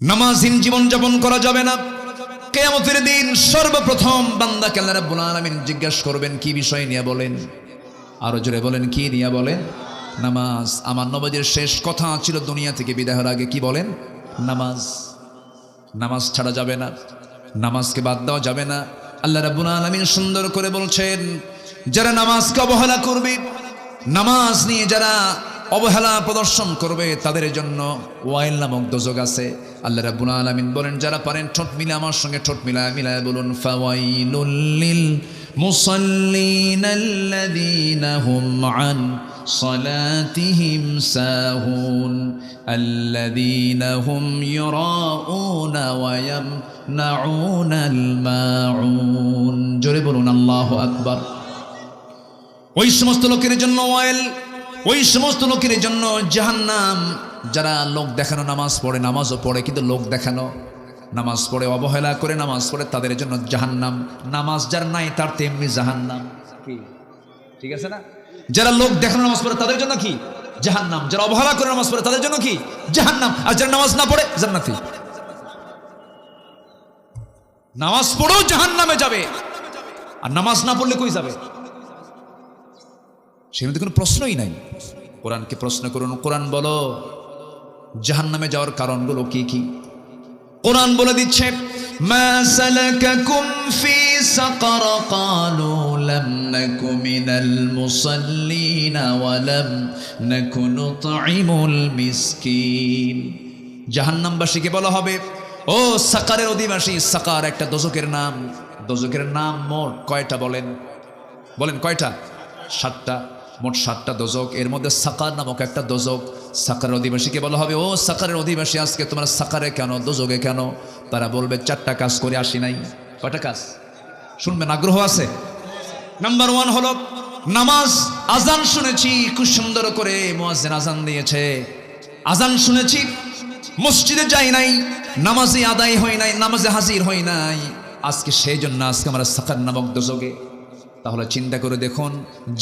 নামাজহীন জীবন যাপন করা যাবে না। কিয়ামতের দিন সর্বপ্রথম বান্দাকে আল্লাহ রাব্বুল আলামিন জিজ্ঞাসা করবেন কি বিষয় নিয়ে বলেন, আরো জোরে বলেন কি নিয়ে বলেন? নামাজ। আমার নবীর শেষ কথা ছিল দুনিয়া থেকে বিদায় হওয়ার আগে কি বলেন? নামাজ। নামাজ ছাড়া যাবে না, নামাজকে বাদ দেওয়া যাবে না। আল্লাহ রাব্বুল আলামিন সুন্দর করে বলছেন, যারা নামাজকে অবহেলা করবে, নামাজ নিয়ে যারা অবহেলা প্রদর্শন করবে তাদের জন্য ওয়াইল নামক দোজক আছে। আল্লাহ রাব্বুল আলামিন বলেন, যারা পারেন ঠোঁট মিলে আমার সঙ্গে ঠোঁট মিলায় বলুন, ফাওয়াইলুল লিল মুসাল্লিনাল্লাযীনা হুম আন সালাতিহিম সাহুন আল্লাযীনা হুম ইউরাউনা ওয়া ইয়ামনাউনাল মাউন। জোরে বলুন আল্লাহু আকবার। ওই সমস্ত লোকের জন্য ওয়াইল, ওই সমস্ত লোকের জন্য জাহান্নাম, যারা লোক দেখানো নামাজ পড়ে, নামাজও পড়ে কিন্তু লোক দেখানো নামাজ পড়ে, অবহেলা করে নামাজ পড়ে, তাদের জন্য জাহান্নাম। নামাজ যার নাই তার তেমনি জাহান্নাম। ঠিক আছে না? যারা লোক দেখানো নামাজ পড়ে তাদের জন্য কি? জাহান্নাম। যারা অবহেলা করে নামাজ পড়ে তাদের জন্য কি? জাহান্নাম। আর যারা নামাজ না পড়ে জান্নাতি। নামাজ পড়েও জাহান্নামে যাবে, আর নামাজ না পড়লে কই যাবে? সে মধ্যে কোনো প্রশ্নই নাই। কোরআনকে প্রশ্ন করুন, কোরআন বলো জাহান্নামে যাওয়ার কারণগুলো কি কি? কোরআন বলে দিচ্ছে, মা সালাকাকুম ফি সাকার ক্বালু লাম নাকু মিনাল মুসাল্লিন ওয়া লাম নাকু নুতঈমুল মিসকিন। জাহান্নামবাসীকে বলা হবে, ও সাকারের অধিবাসী। সাকার একটা দোজকের নাম। দোজকের নাম মোট কয়টা বলেন? বলেন কয়টা? 7টা। মোট 7টা দোজক, এর মধ্যে সাকার নামক একটা দোজক। সাকারের অধিবাসীকে বলা হবে, ও সাকারের অধিবাসী, আজকে তোমার সাকারে কেন, দোজকে কেন? তারা বলবে 4টা কাজ করে আসি নাই। কয়টা কাজ শুনবেন? আগ্রহ আছে? নাম্বার 1 হলো নামাজ। আজান শুনেছি খুব সুন্দর করে, মুয়াজ্জিন আজান দিয়েছে, আজান শুনেছি, মসজিদে যাই নাই, নামাজে আদায় হয় নাই, নামাজে হাজির হই নাই, আজকে সেই জন্য আজকে আমরা সাকার নামক দোজকে। তাহলে চিন্তা করে দেখুন,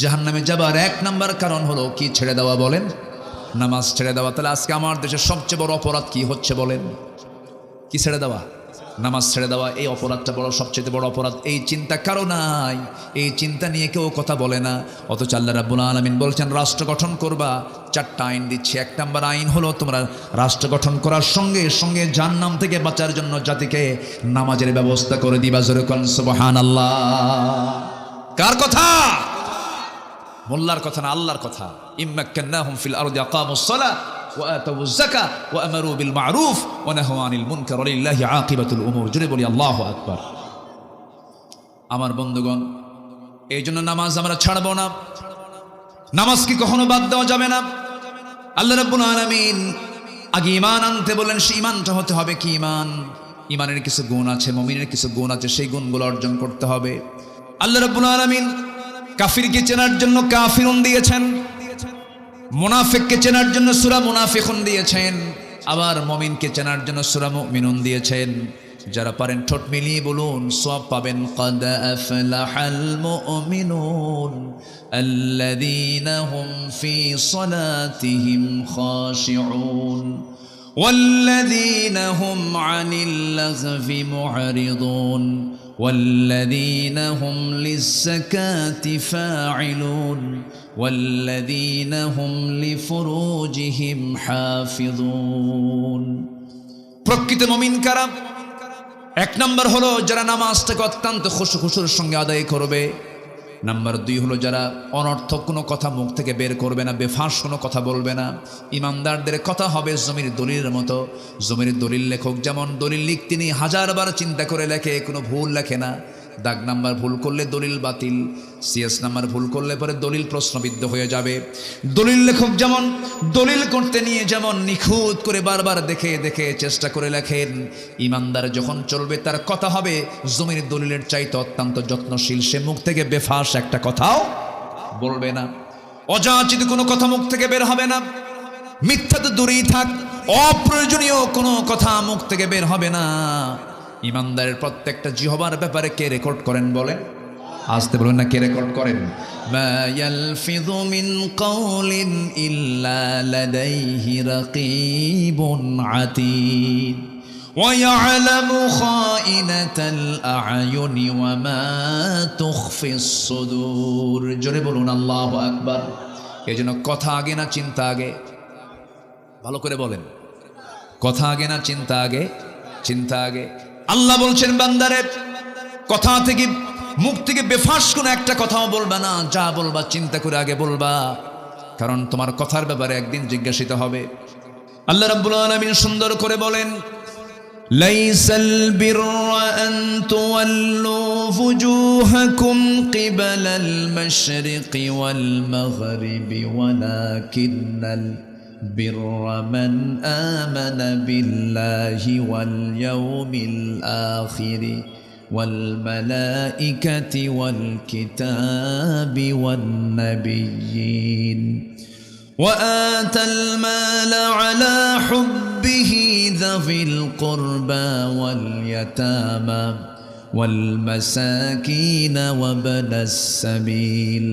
জাহান্নামে যাবার 1 নাম্বার কারণ হলো কি? ছেড়ে দেওয়া। বলেন নামাজ ছেড়ে দেওয়া। তাহলে আজকে আমার দেশের সবচেয়ে বড় অপরাধ কি হচ্ছে বলেন? কি ছেড়ে দেওয়া? নামাজ ছেড়ে দেওয়া। এই অপরাধটা বড়, সবচেয়ে বড় অপরাধ। এই চিন্তা কারো নাই, এই চিন্তা নিয়ে কেউ কথা বলে না। অথচ আল্লাহ রাব্বুল আলামিন বলছেন, রাষ্ট্র গঠন করবা, 4টা আইন দিচ্ছে। 1 নাম্বার আইন হলো তোমরা রাষ্ট্র গঠন করার সঙ্গে সঙ্গে জাহান্নাম থেকে বাঁচার জন্য জাতিকে নামাজের ব্যবস্থা করে দিবা। জোরে কোন সুবহানাল্লাহ। কার কথা? মোল্লার কথা না, আল্লাহর কথা। ইম্মাক্কান্নাহুম ফিল আরদি আকামুস সালাহ ওয়া আতাউজ যাকাহ ওয়া আমারু বিল মা'রুফ ওয়া নাহাউ আনিল মুনকার ওয়া লিল্লাহি আকিবাতুল উমুর। জোরে বলি আল্লাহু আকবার। আমার বন্ধুগণ, এই জন্য নামাজ আমরা ছাড়বো না, নামাজ কি কখনো বাদ দেওয়া যাবে না। আল্লাহ রাব্বুল আলামিন আগে ঈমান আনতে বলেন, সেই ঈমানটা হতে হবে কি? ঈমান, ঈমানের কিছু গুণ আছে, মুমিনের কিছু গুণ আছে, সেই গুণগুলো অর্জন করতে হবে। আল্লাহ রাব্বুল আলামিন কাফিরকে চেনার জন্য কাফিরুন দিয়েছেন, মুনাফিককে চেনার জন্য সূরা মুনাফিকুন দিয়েছেন, আবার মুমিনকে চেনার জন্য সূরা মুমিনুন দিয়েছেন। যারা পারেন ঠোঁট মিলিয়ে বলুন, সওয়াব পাবেন। ক্বাদ আফলাহাল মুমিনুন আল্লাযীনা হুম ফি সালাতিহিম খাশিউন ওয়াল্লাযীনা হুম আনিল লাগযি মু'রিদুন والذين هم للزكاة فاعلون والذين هم لفروجهم حافظون। প্রকৃত মুমিন কারা? 1 নাম্বার হলো যারা নামাজটাকে অত্যন্ত খুশুর সঙ্গে আদায় করবে। নাম্বার 2 হলো যারা অনর্থক কোনো কথা মুখ থেকে বের করবে না, বেফাঁস কোনো কথা বলবে না। ইমানদারদের কথা হবে জমির দলিলের মতো। জমির দলিল লেখক যেমন দলিল লিখতে নিয়ে 1000বার চিন্তা করে লেখে, কোনো ভুল লেখে না। দাগ নাম্বার ভুল করলে দলিল বাতিল, সিএস নাম্বার ভুল করলে পরে দলিল প্রশ্নবিদ্ধ হয়ে যাবে। দলিল লেখক যেমন দলিল করতে নিয়ে যেমন নিখুঁত করে বারবার দেখে দেখে চেষ্টা করে লেখেন, ইমানদার যখন চলবে তার কথা হবে জমির দলিলের চাইতে অত্যন্ত যত্নশীল। সে মুখ থেকে বেফাঁস একটা কথাও বলবে না, অযাচিত কোনো কথা মুখ থেকে বের হবে না। মিথ্যা তো দূরেই থাক, অপ্রয়োজনীয় কোনো কথা মুখ থেকে বের হবে না। ইমানদারের প্রত্যেকটা জিহবার ব্যাপারে কে রেকর্ড করেন বলেন? আসতে বলেন না, কে রেকর্ড করেন? মা ইয়ালফিযু মিন কাওলিন ইল্লা লাদাইহি রাকীবুন আতীদ। ويعلم خائنة الأعين وما تخفي الصدور জোরে বলুন আল্লাহু আকবার। এজন্য কথা আগে না চিন্তা আগে? ভালো করে বলেন, কথা আগে না চিন্তা আগে? চিন্তা আগে। আল্লাহ বলছেন বান্দারে কথা থেকে, মুখ থেকে বেফাঁস কোনো একটা কথাও বলবা না, যা বলবা চিন্তা করে আগে বলবা, কারণ তোমার কথার ব্যাপারে একদিন জিজ্ঞাসিত হবে। আল্লাহ রাব্বুল আলামিন সুন্দর করে বলেন, লাইসাল বিররা আন তুওয়াল্লু ফুজুহাকুম কিবালাল মাশরিকি ওয়াল মাগরিবি ওয়ালাকিন্নাল বিররা মান আমানা বিল্লাহি ওয়াল ইয়াউমিল আখিরি والملائكة والكتاب والنبيين وآتى المال على حبه ذوي القربى واليتامى والمساكين وابن السبيل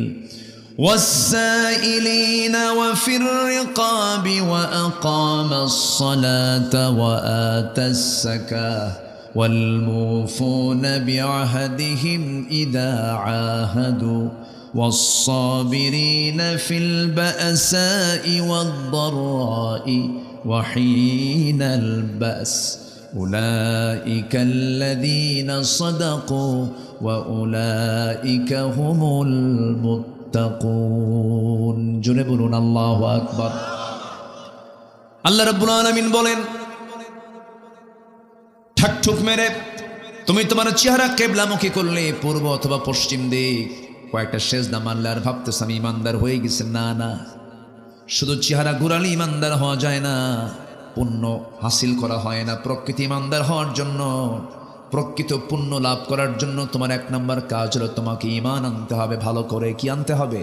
والسائلين وفي الرقاب وأقام الصلاة وآتى الزكاة والموفون بعهدهم إذا عاهدوا والصابرين في البأساء والضراء وحين البأس أولئك الذين صدقوا وأولئك هم المتقون جنبنا الله أكبر الله رب العالمين বলেন ঠুক মেরে তুমি তোমার চেহারা কিবলামুখী করলে পূর্ব অথবা পশ্চিম দিক, কয়েকটা সেজদা মারলে আর ভাবতেছ আমি ইমানদার হয়ে গেছি। না না, শুধু চেহারা ঘুরালে ইমানদার হওয়া যায় না, পুণ্য হাসিল করা হয় না। প্রকৃত ইমানদার হওয়ার জন্য, প্রকৃত পুণ্য লাভ করার জন্য তোমার এক নম্বর কাজ হলো তোমাকে ঈমান আনতে হবে। ভালো করে কি আনতে হবে?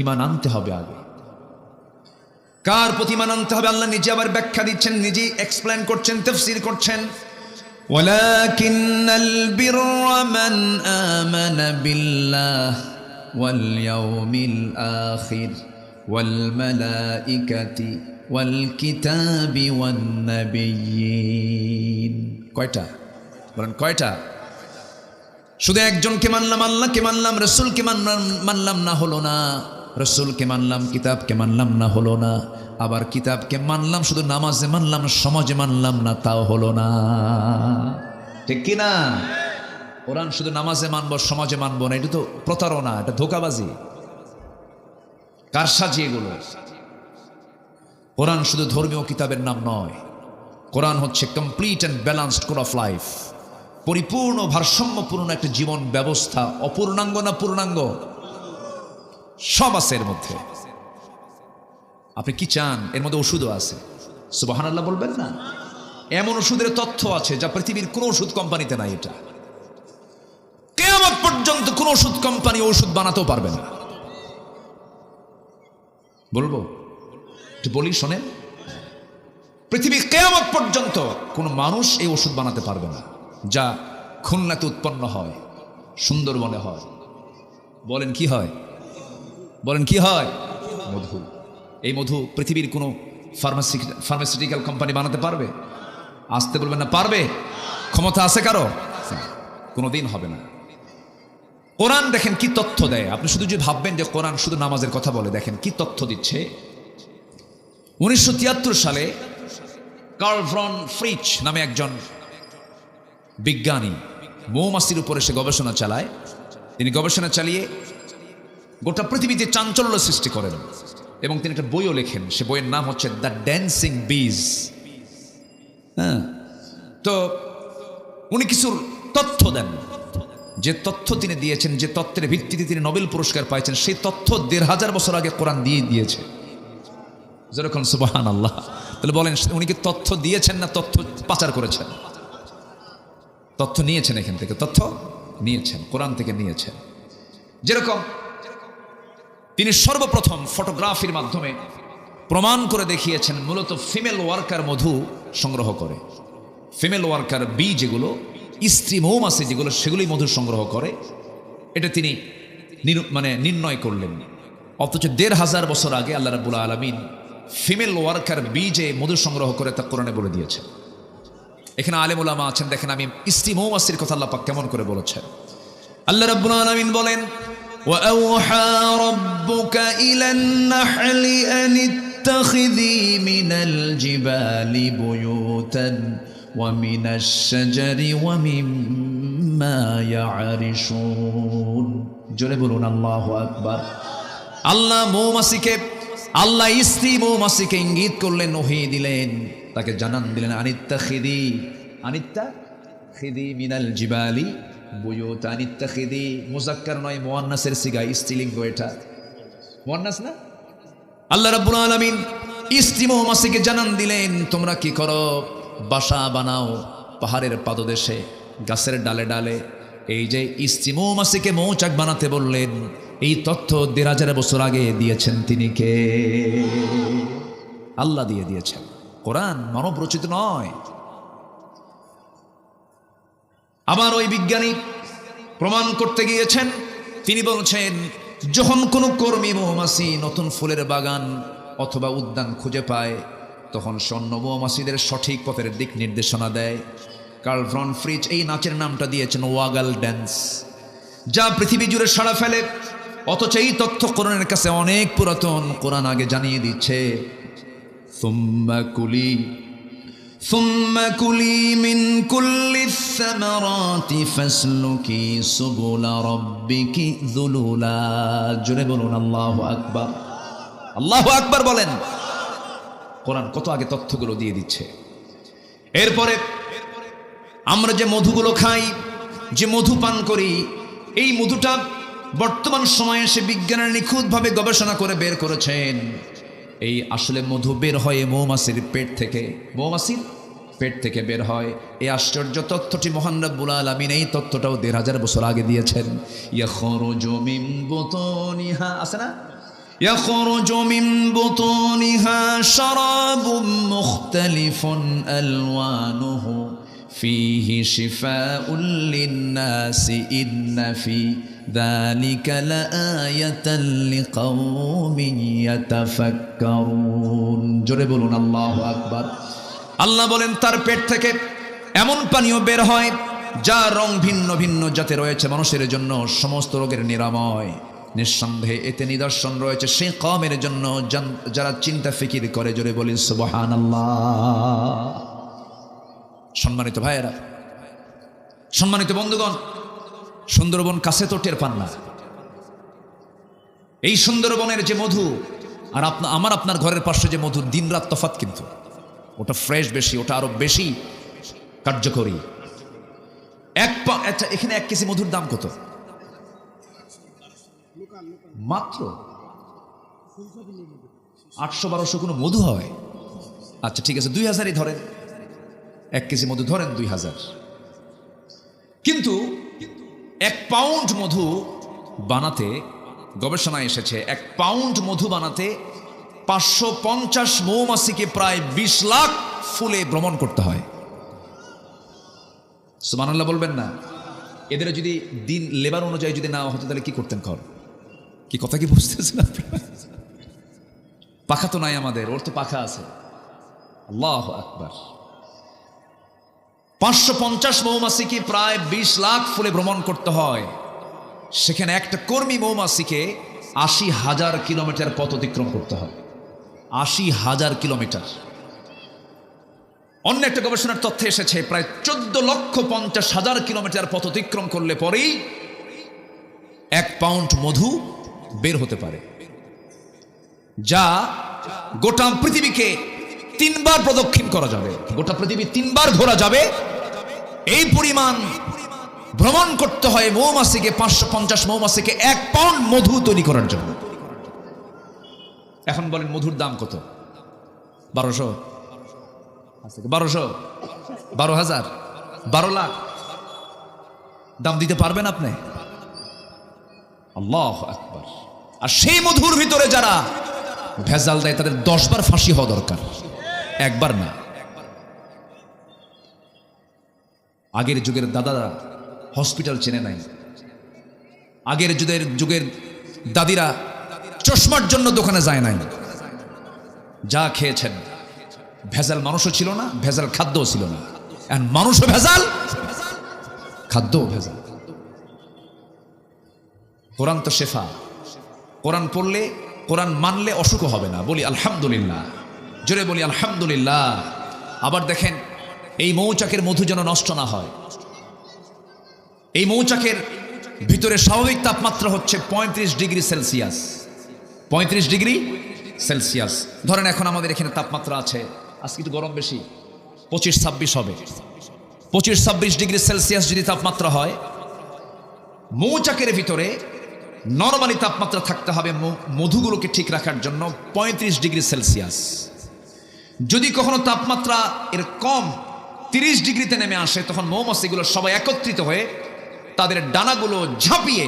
ঈমান আনতে হবে আগে। কার প্রতি ঈমান আনতে হবে আল্লাহ নিজে আবার ব্যাখ্যা দিচ্ছেন, নিজেই এক্সপ্লেন করছেন, তাফসীর করছেন। ولكن البر من آمن بالله واليوم الآخر والملائكة والكتاب والنبيين কয়টা বলেন, কয়টা? শুধু একজনকে মানলাম, আল্লাহকে মানলাম, রাসূলকে মানলাম না হলো না, রাসূলকে মানলাম, কিতাবকে মানলাম না হলো না, আবার কিতাবকে মানলাম শুধু নামাজে মানলাম, সমাজে মানলাম না, তাও হলো না। ঠিক কি না? কোরআন শুধু নামাজে মানবো, সমাজে মানবো না, এটা তো প্রতারণা, এটা ধোঁকাবাজি, কারসাজি এগুলো। কোরআন শুধু ধর্মীয় কিতাবের নাম নয়, কোরআন হচ্ছে complete and balanced code of life, পরিপূর্ণ ভারসাম্যপূর্ণ একটা জীবন ব্যবস্থা। অপূর্ণাঙ্গ না পূর্ণাঙ্গ? সব আছে এর মধ্যে। আপনি কি চান? এর মধ্যে ওষুধও আছে। সুবহানাল্লাহ বলবেন না? এমন ওষুধের তথ্য আছে যা পৃথিবীর কোন ওষুধ কোম্পানিতে নাই। এটা কিয়ামত পর্যন্ত কোন ওষুধ কোম্পানি ওষুধ বানাতেও পারবে না। বলবো? একটু বলি শোনেন, পৃথিবীর কিয়ামত পর্যন্ত কোন মানুষ এই ওষুধ বানাতে পারবে না যা খুলনাতে উৎপন্ন হয়, সুন্দরবনে হয়। বলেন কি হয়? বলেন কি হয়? মধু। এই মধু পৃথিবীর কোনো ফার্মাসিউটিক্যাল কোম্পানি বানাতে পারবে? আসতে বলবেন না পারবে? ক্ষমতা আছে কারো? কোনোদিন হবে না। কোরআন দেখেন কি তথ্য দেয়। আপনি শুধু যে ভাববেন যে কোরআন শুধু নামাজের কথা বলে, দেখেন কি তথ্য দিচ্ছে। 1973 সালে কার্ল ভন ফ্রিচ নামে একজন বিজ্ঞানী মৌমাছির উপরে সে গবেষণা চালায়। তিনি গবেষণা চালিয়ে গোটা পৃথিবীতে চাঞ্চল্য সৃষ্টি করেন এবং তিনি একটা বইও লেখেন। সে বইয়ের নাম হচ্ছে দ্য ড্যান্সিং বিজ। হ্যাঁ, তো উনি কিছু তথ্য দেন। যে তথ্য তিনি দিয়েছেন, যে তথ্যের ভিত্তিতে তিনি নোবেল পুরস্কার পাইছেন, সেই তথ্য 1500 বছর আগে কোরআন দিয়ে দিয়েছে। যেরকম সুবহানাল্লাহ। তাহলে বলেন উনি কি তথ্য দিয়েছেন না তথ্য পাচার করেছেন? তথ্য নিয়েছেন, এখান থেকে তথ্য নিয়েছেন, কোরআন থেকে নিয়েছেন। যেরকম তিনি সর্বপ্রথম ফটোগ্রাফির মাধ্যমে প্রমাণ করে দেখিয়েছেন মূলত ফিমেল ওয়ার্কার মধু সংগ্রহ করে। ফিমেল ওয়ার্কার বি যেগুলো, স্ত্রী মৌমাছি যেগুলো, সেগুলোই মধু সংগ্রহ করে। এটা তিনি নির্ণয় করলেন। অথচ 1500 বছর আগে আল্লাহ রাব্বুল আলামিন ফিমেল ওয়ার্কার বি যে মধু সংগ্রহ করে তা কোরআনে বলে দিয়েছে। এখানে আলেম ওলামা আছেন, দেখেন আমি স্ত্রী মৌমাছির কথা আল্লাহ পাক কেমন করে বলেছেন। আল্লাহ রাব্বুল আলামিন বলেন, ওয়াআওহা রাব্বুকা ইলান নাহলি আন ইত্তাখিযি মিনাল জিবালি বুয়ুতান ওয়া মিনাশ শাজারি ওয়া মিম্মা ইয়ারিশুন। জোরে বলুন আল্লাহু আকবার। আল্লাহ মৌমাছিকে, আল্লাহ স্ত্রী মৌমাছিকে ইঙ্গিত করলেন, ওহী দিলেন, তাকে জানান দিলেন, আনিত্তাখিদি মিনাল জিবালি বুয়ুত। আনিত্তাখিদি মুযাক্কার নয়, মুয়ান্নাসের সিগা, স্ত্রীলিঙ্গ এটা, মুয়ান্নাস না। আল্লাহ রাব্বুল আলামিন স্ত্রী মৌমাছিকে জানান দিলেন, তোমরা কি করো, বাসা বানাও পাহাড়ের পাদদেশে, গাছের ডালে ডালে। এই যে স্ত্রী মৌমাছিকে মৌচাক বানাতে বললেন, এই তথ্য ১৫০০ বছর আগে দিয়েছেন তিনি কে? আল্লাহ দিয়ে দিয়েছেন। কোরআন মানব রচিত নয়। আবার ওই বিজ্ঞানী প্রমাণ করতে গিয়েছেন, তিনি বলছেন, যখন কোনো কর্মী মৌমাছি নতুন ফুলের বাগান অথবা উদ্যান খুঁজে পায়, তখন স্বর্ণ মৌমাছিদের সঠিক পথের দিক নির্দেশনা দেয়। কার্ল ভন ফ্রিজ এই নাচের নামটা দিয়েছেন ওয়াগাল ড্যান্স, যা পৃথিবী জুড়ে সাড়া ফেলে। অথচ এই তথ্য কোরআনের কাছে অনেক পুরাতন। কোরআন আগে জানিয়ে দিচ্ছে, সুম্মা কুলি মিন কুল্লিস সামারাতি ফাসলুকি সুবুলা রাব্বিকি যুলুলা। জোরে বলুন আল্লাহু আকবার। আল্লাহু আকবার বলেন। কোরআন কত আগে তথ্যগুলো দিয়ে দিচ্ছে। এরপরে আমরা যে মধুগুলো খাই, যে মধু পান করি, এই মধুটা বর্তমান সময়ে এসে বিজ্ঞানের নিখুঁতভাবে গবেষণা করে বের করেছেন, এই আসলে মধু বের হয় মৌমাছির পেট থেকে। মৌমাছির পেট থেকে বের হয়। এই আশ্চর্য তথ্যটি মহান রব্বুল আলামিন এই তথ্যটাও ১৫০০ বছর আগে দিয়েছেন। ইয়াখরুজু মিন বুতুনিহা, আছে না, ইয়াখরুজু মিন বুতুনিহা শারাবুম মুখতালিফুন আলওয়ানুহু ফীহি শিফাউল লিন্নাসি ইন্না ফী যালিকা লাআয়াতান লিকাওমিন ইয়াতাফাক্কারুন। জোরে বলুন আল্লাহু আকবার। আল্লাহ বলেন, তার পেট থেকে এমন পানীয় বের হয় যা রং ভিন্ন ভিন্ন যাতে রয়েছে মানুষের জন্য সমস্ত রোগের নিরাময়। নিঃসন্দেহে এতে নিদর্শন রয়েছে সেই কওমের জন্য যারা চিন্তা ফিকির করে। জোরে বলি সুবহানাল্লাহ। সম্মানিত ভাইয়েরা, সম্মানিত বন্ধুগণ, সুন্দরবন কাছে তো টের পান না। এই সুন্দরবনের যে মধু আর আমার আপনার ঘরের পাশে যে মধু, দিন রাত তফাৎ, কিন্তু ওটা ফ্রেশ বেশি, ওটা আরো বেশি কার্যকরী। আচ্ছা, এখানে 1 কেজি মধুর দাম কত? মাত্র 800-1200 কোনো মধু হয়? আচ্ছা ঠিক আছে, 2000ই ধরেন, 1 কেজি মধু ধরেন 2000। কিন্তু 1 পাউন্ড মধু বানাতে, গবেষণায় এসেছে, 1 পাউন্ড মধু বানাতে 550 মৌমাছিকে প্রায় 20 লাখ ফুলে ভ্রমণ করতে হয়। সুবহানাল্লাহ বলবেন না? এদের যদি দিন লেবার অনুযায়ী যদি না হতো তাহলে কি করতেন? কি কথা কি বুঝতেছেন আপনারা? পাখা তো নাই আমাদের, ওর তো পাখা আছে। আল্লাহু আকবার। 550 মৌমাছিকে প্রায় 20 লাখ ফুলে ভ্রমণ করতে হয়। সেখানে একটা কর্মী মৌমাছিকে 80,000 কিলোমিটার পথ অতিক্রম করতে হয়। 80,000 কিলোমিটার। অন্য একটা গবেষণার তথ্যে এসেছে প্রায় 14,50,000 কিলোমিটার পথ অতিক্রম করলে পরেই 1 পাউন্ড মধু বের হতে পারে, যা গোটা পৃথিবীকে 3 বার প্রদক্ষিণ করা যাবে। গোটা পৃথিবী 3 বার ঘোরা যাবে। এই পরিমাণ ভ্রমণ করতে হয় মৌমাছিকে, 550 মৌমাছিকে 1 পাউন্ড মধু তৈরি করার জন্য। এখন বলেন মধুর দাম কত? 1200, 12,000, 12 লাখ দাম দিতে পারবেন আপনি? আল্লাহু আকবার। আর সেই মধুর ভিতরে যারা ভেজাল দেয় তাদের 10 বার ফাঁসি হওয়া দরকার, একবার না। আগের যুগের দাদারা হসপিটাল চেনে নাই। আগের যুগের দাদিরা চশমার জন্য দোকানে যায় নাই। যা খেয়েছেন ভেজাল মানুষও ছিল না, ভেজাল খাদ্যও ছিল না। আর মানুষও ভেজাল, খাদ্যও ভেজাল। কোরআন তো শেফা, কোরআন পড়লে, কোরআন মানলে অসুখ হবে না। বলি আলহামদুলিল্লাহ, জোরে বলি আলহামদুলিল্লাহ। আবার দেখেন, এই মৌচাকের মধু যেন নষ্ট না হয়। এই মৌচাকের ভিতরে স্বাভাবিক তাপমাত্রা হচ্ছে 35 ডিগ্রি সেলসিয়াস। 35 degree Celsius. ধরেন এখন আমাদের এখানে তাপমাত্রা আছে, আজকে একটু গরম বেশি, 25-26 হবে। 25-26 ডিগ্রি সেলসিয়াস যদি তাপমাত্রা হয়, মৌচাকের ভিতরে নরমালি তাপমাত্রা থাকতে হবে মধুগুলোকে ঠিক রাখার জন্য 35 ডিগ্রি সেলসিয়াস। যদি কখনো তাপমাত্রা এর কম 30 ডিগ্রিতে নেমে আসে, তখন মৌমাছিগুলো সবাই একত্রিত হয়ে তাদের ডানাগুলো ঝাঁপিয়ে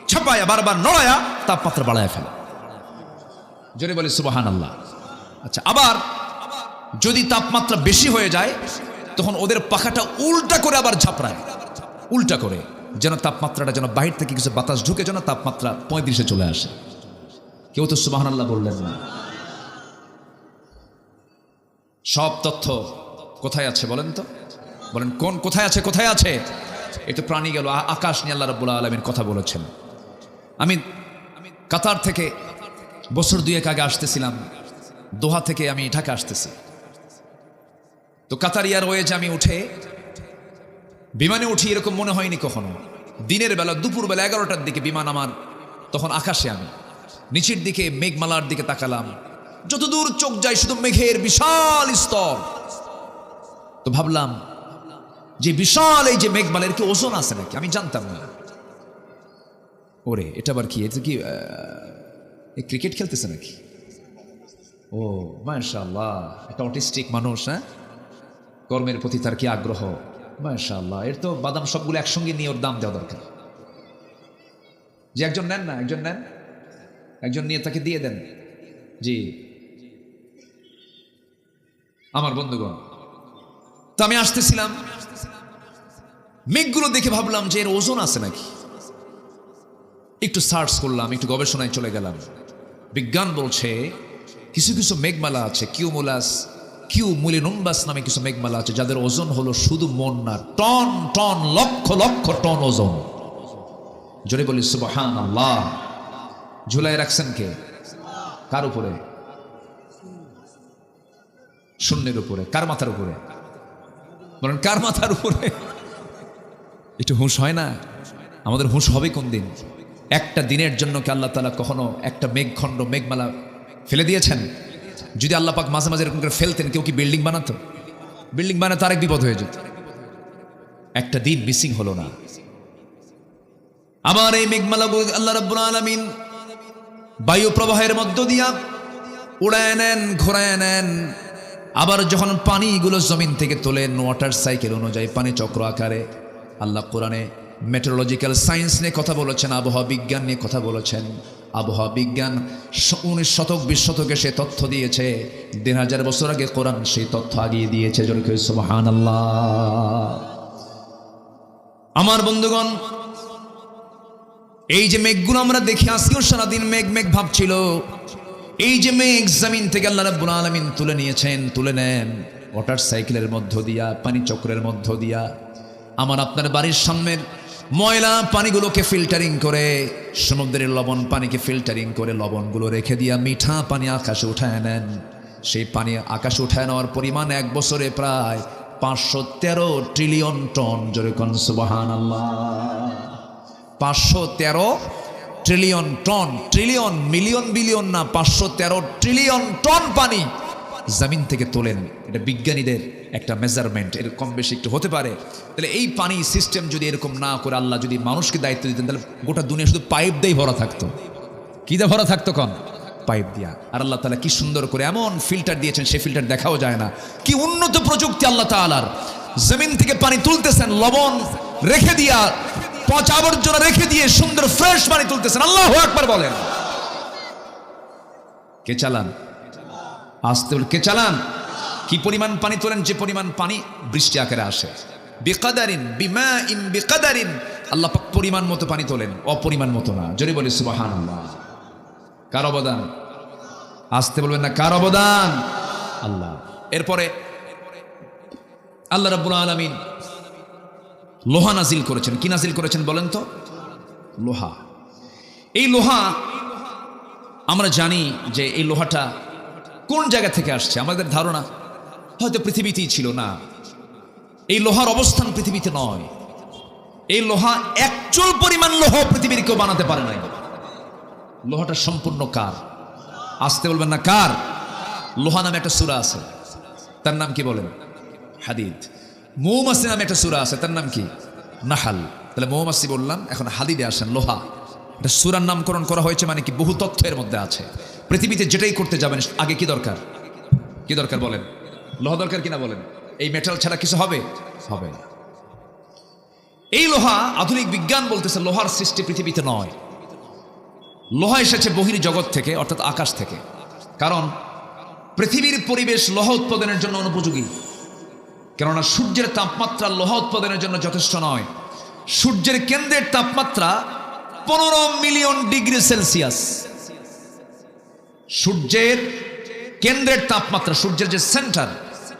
ছাপায়া বারবার নড়ায়া তাপমাত্রা বাড়ায় ফেলে। জোরে বলি সুবহানাল্লাহ। আচ্ছা, আবার যদি তাপমাত্রা বেশি হয়ে যায়, তখন ওদের পাখাটা উল্টা করে আবার ঝাপড়ায়, উল্টা করে, যেন তাপমাত্রাটা যেন বাহির থেকে কিছু বাতাস ঢুকে যেন তাপমাত্রা 35-এ চলে আসে। কেউ তো সুবহানাল্লাহ বললেন না। সব তথ্য কোথায় আছে বলেন তো? বলেন কোন কোথায় আছে? কোথায় আছে? এই তো প্রাণী গেল, আকাশ নিয়ে আল্লাহ রাব্বুল আলামিন কথা বলেছেন। আমি কাতার থেকে বছর 2 আগে আসতেছিলাম, দোহা থেকে আমি ঢাকা আসতেছি। তো কাতার এয়ারওয়েজে আমি উঠে বিমানে উঠি, এরকম মনে হয়নি কখনো। দিনের বেলা, দুপুর বেলা 11টার দিকে বিমান আমার, তখন আকাশে আমি নিচের দিকে মেঘমালার দিকে তাকালাম, যতদূর চোখ যায় শুধু মেঘের বিশাল স্তর। তো ভাবলাম যে বিশাল এই যে মেঘমালার কি ওজন আছে নাকি? আমি জানতাম না। ওরে, এটা আবার কি? এটা কি ক্রিকেট খেলতেছে নাকি? ও মাশাআল্লাহ, একটা অটিস্টিক মানুষ। হ্যাঁ, কর্মের প্রতি তার কি আগ্রহ! মাশাআল্লাহ, এর তো বাদাম সবগুলো একসঙ্গে নিয়ে ওর দাম দেওয়া দরকার। যে একজন নেন না, একজন নেন, একজন নিয়ে তাকে দিয়ে দেন। জি আমার বন্ধুগণ, তো আমি আসতেছিলাম, মেঘগুলো দেখে ভাবলাম যে এর ওজন আছে নাকি। একটু সার্চ করলাম, একটু গবেষণায় চলে গেলাম। বিজ্ঞান বলছে কিছু কিছু মেঘমালা আছে, কিউমুলিনুম্বাস নামে কিছু মেঘমালা আছে, যাদের ওজন হলো শুধু মন না, ton ton, lakh lakh ton ওজন। জোরে বলি সুবহানাল্লাহ। ঝুলাই রাখছেন কে? কার উপরে? শূন্যের উপরে। কার মাথার উপরে? বলেন কার মাথার উপরে? একটু হুঁশ হয় না? আমাদের হুঁশ হবে কোন দিন? একটা দিনের জন্য কি আল্লাহ তাআলা কখনো একটা মেঘখণ্ড, মেঘমালা ফেলে দিয়েছেন? যদি আল্লাহ পাক মাঝে মাঝে এরকম করে ফেলতেন, কেউ কি বিল্ডিং বানাতো? বিল্ডিং বানাতে আরেক বিপদ হয়ে যেত। একটা দিন মিসিং হলো না। আবার এই মেঘমালাগুলো আল্লাহ রাব্বুল আলামিন বায়ু প্রবাহের মধ্য দিয়া উড়ায় নেন, ঘোরায় নেন। আবার যখন পানিগুলো জমিন থেকে তোলেন, ওয়াটার সাইকেল অনুযায়ী পানি চক্র আকারে। আল্লাহ কোরআনে মেট্রোলজিক্যাল সায়েন্স নিয়ে কথা বলেছেন, আবহাওয়া বিজ্ঞান নিয়ে কথা বলেছেন। আবহাওয়া বিজ্ঞান 19 শতক 20 শতকে সে তথ্য দিয়েছে, 1000 বছর আগে কোরআন সেই তথ্য আগিয়ে দিয়েছে। জোরে সুবহানাল্লাহ। আমার বন্ধুগণ, এই যে মেঘগুলো আমরা দেখি, আজকেও সারাদিন মেঘ মেঘ ভাবছিল। এই যে মেঘ জমিন থেকে আল্লাহ রাব্বুল আলামিন তুলে নিয়েছেন, তুলে নেন ওয়াটার সাইকেলের মধ্য দিয়া, পানি চক্রের মধ্য দিয়া। আমার আপনার বাড়ির সামনের ময়লা পানিগুলোকে ফিল্টারিং করে, সমুদ্রের লবণ পানিকে ফিল্টারিং করে লবণগুলো রেখে দিয়া মিঠা পানি আকাশে উঠায় নেন। সেই পানি আকাশে উঠায় নেওয়ার পরিমাণ 1 বছরে প্রায় 513 ট্রিলিয়ন টন। জোরে কোন সুবহানাল্লাহ। 513 trillion ton. Trillion, million, billion না, 513 ট্রিলিয়ন টন পানি জমিন থেকে তোলেন। এটা বিজ্ঞানীদের একটা মেজারমেন্ট। এর কম বেশি একটু হতে পারে। তাহলে এই পানি সিস্টেম যদি এরকম না করে আল্লাহ যদি মানুষকে দায়িত্ব দিতেন, তাহলে গোটা দুনিয়া শুধু পাইপ দিয়েই ভরা থাকতো। কি দিয়ে ভরা থাকতো? কন পাইপ দিয়া। আর আল্লাহ তাআলা কি সুন্দর করে এমন ফিল্টার দিয়েছেন, সেই ফিল্টার দেখাও যায় না। কি উন্নত প্রযুক্তি আল্লাহ তাআলার। জমিন থেকে পানি তুলতেছেন, লবণ রেখে দিয়া, পচা আবর্জনা রেখে দিয়ে সুন্দর ফ্রেশ পানি তুলতেছেন। আল্লাহু আকবার বলেন। কে চালান? আসতে বল, কে চালান? কি পরিমাণ পানি তোলেন? যে পরিমাণ পানি বৃষ্টি আকারে আসে। বিকাদারিন, বিমাইন বিকাদারিন। আল্লাহ পাক পরিমাণ মতো পানি তোলেন, অপরিমাণ মতো না। জোরে বলি সুবহানাল্লাহ। কার অবদান? আসতে বলবেন না, কার অবদান? আল্লাহ। এরপরে আল্লাহ রাব্বুল আলামিন লোহা নাজিল করেছেন। কি নাজিল করেছেন বলেন তো? লোহা। এই লোহা আমরা জানি যে এই লোহাটা কোন জায়গা থেকে আসছে। আমাদের ধারণা হয়তো পৃথিবীতেই ছিল না। এই লোহার অবস্থান পৃথিবীতে নয়। এই লোহা একচুল পরিমাণ লোহা পৃথিবীর কেউ বানাতে পারে নাই। লোহাটা সম্পূর্ণ কার? আসতে বলবেন না কার? লোহা নামে একটা সূরা আছে, তার নাম কি বলেন? হাদিদ। মৌমাছি নামে একটা সূরা আছে, তার নাম কি? নাহাল। তাহলে মৌমাছি বললাম, এখন হাদিদে আসেন লোহা। এটা সূরার নামকরণ করা হয়েছে মানে কি বহু তথ্য এর মধ্যে আছে। পৃথিবীতে যেটাই করতে যাবেন আগে কি দরকার? কি দরকার বলেন? লোহা দরকার কিনা বলেন? এই মেটাল ছাড়া কিছু হবে? হবে না। এই লোহা, আধুনিক বিজ্ঞান বলতেছে লোহার সৃষ্টি পৃথিবীতে নয়। লোহা এসেছে বহির জগৎ থেকে, অর্থাৎ আকাশ থেকে। কারণ পৃথিবীর পরিবেশ লোহা উৎপাদনের জন্য অনুপযোগী। কেননা সূর্যের তাপমাত্রা লোহা উৎপাদনের জন্য যথেষ্ট নয়। সূর্যের কেন্দ্রের তাপমাত্রা 15 মিলিয়ন ডিগ্রি সেলসিয়াস। সূর্যের কেন্দ্রের তাপমাত্রা, সূর্যের যে সেন্টার,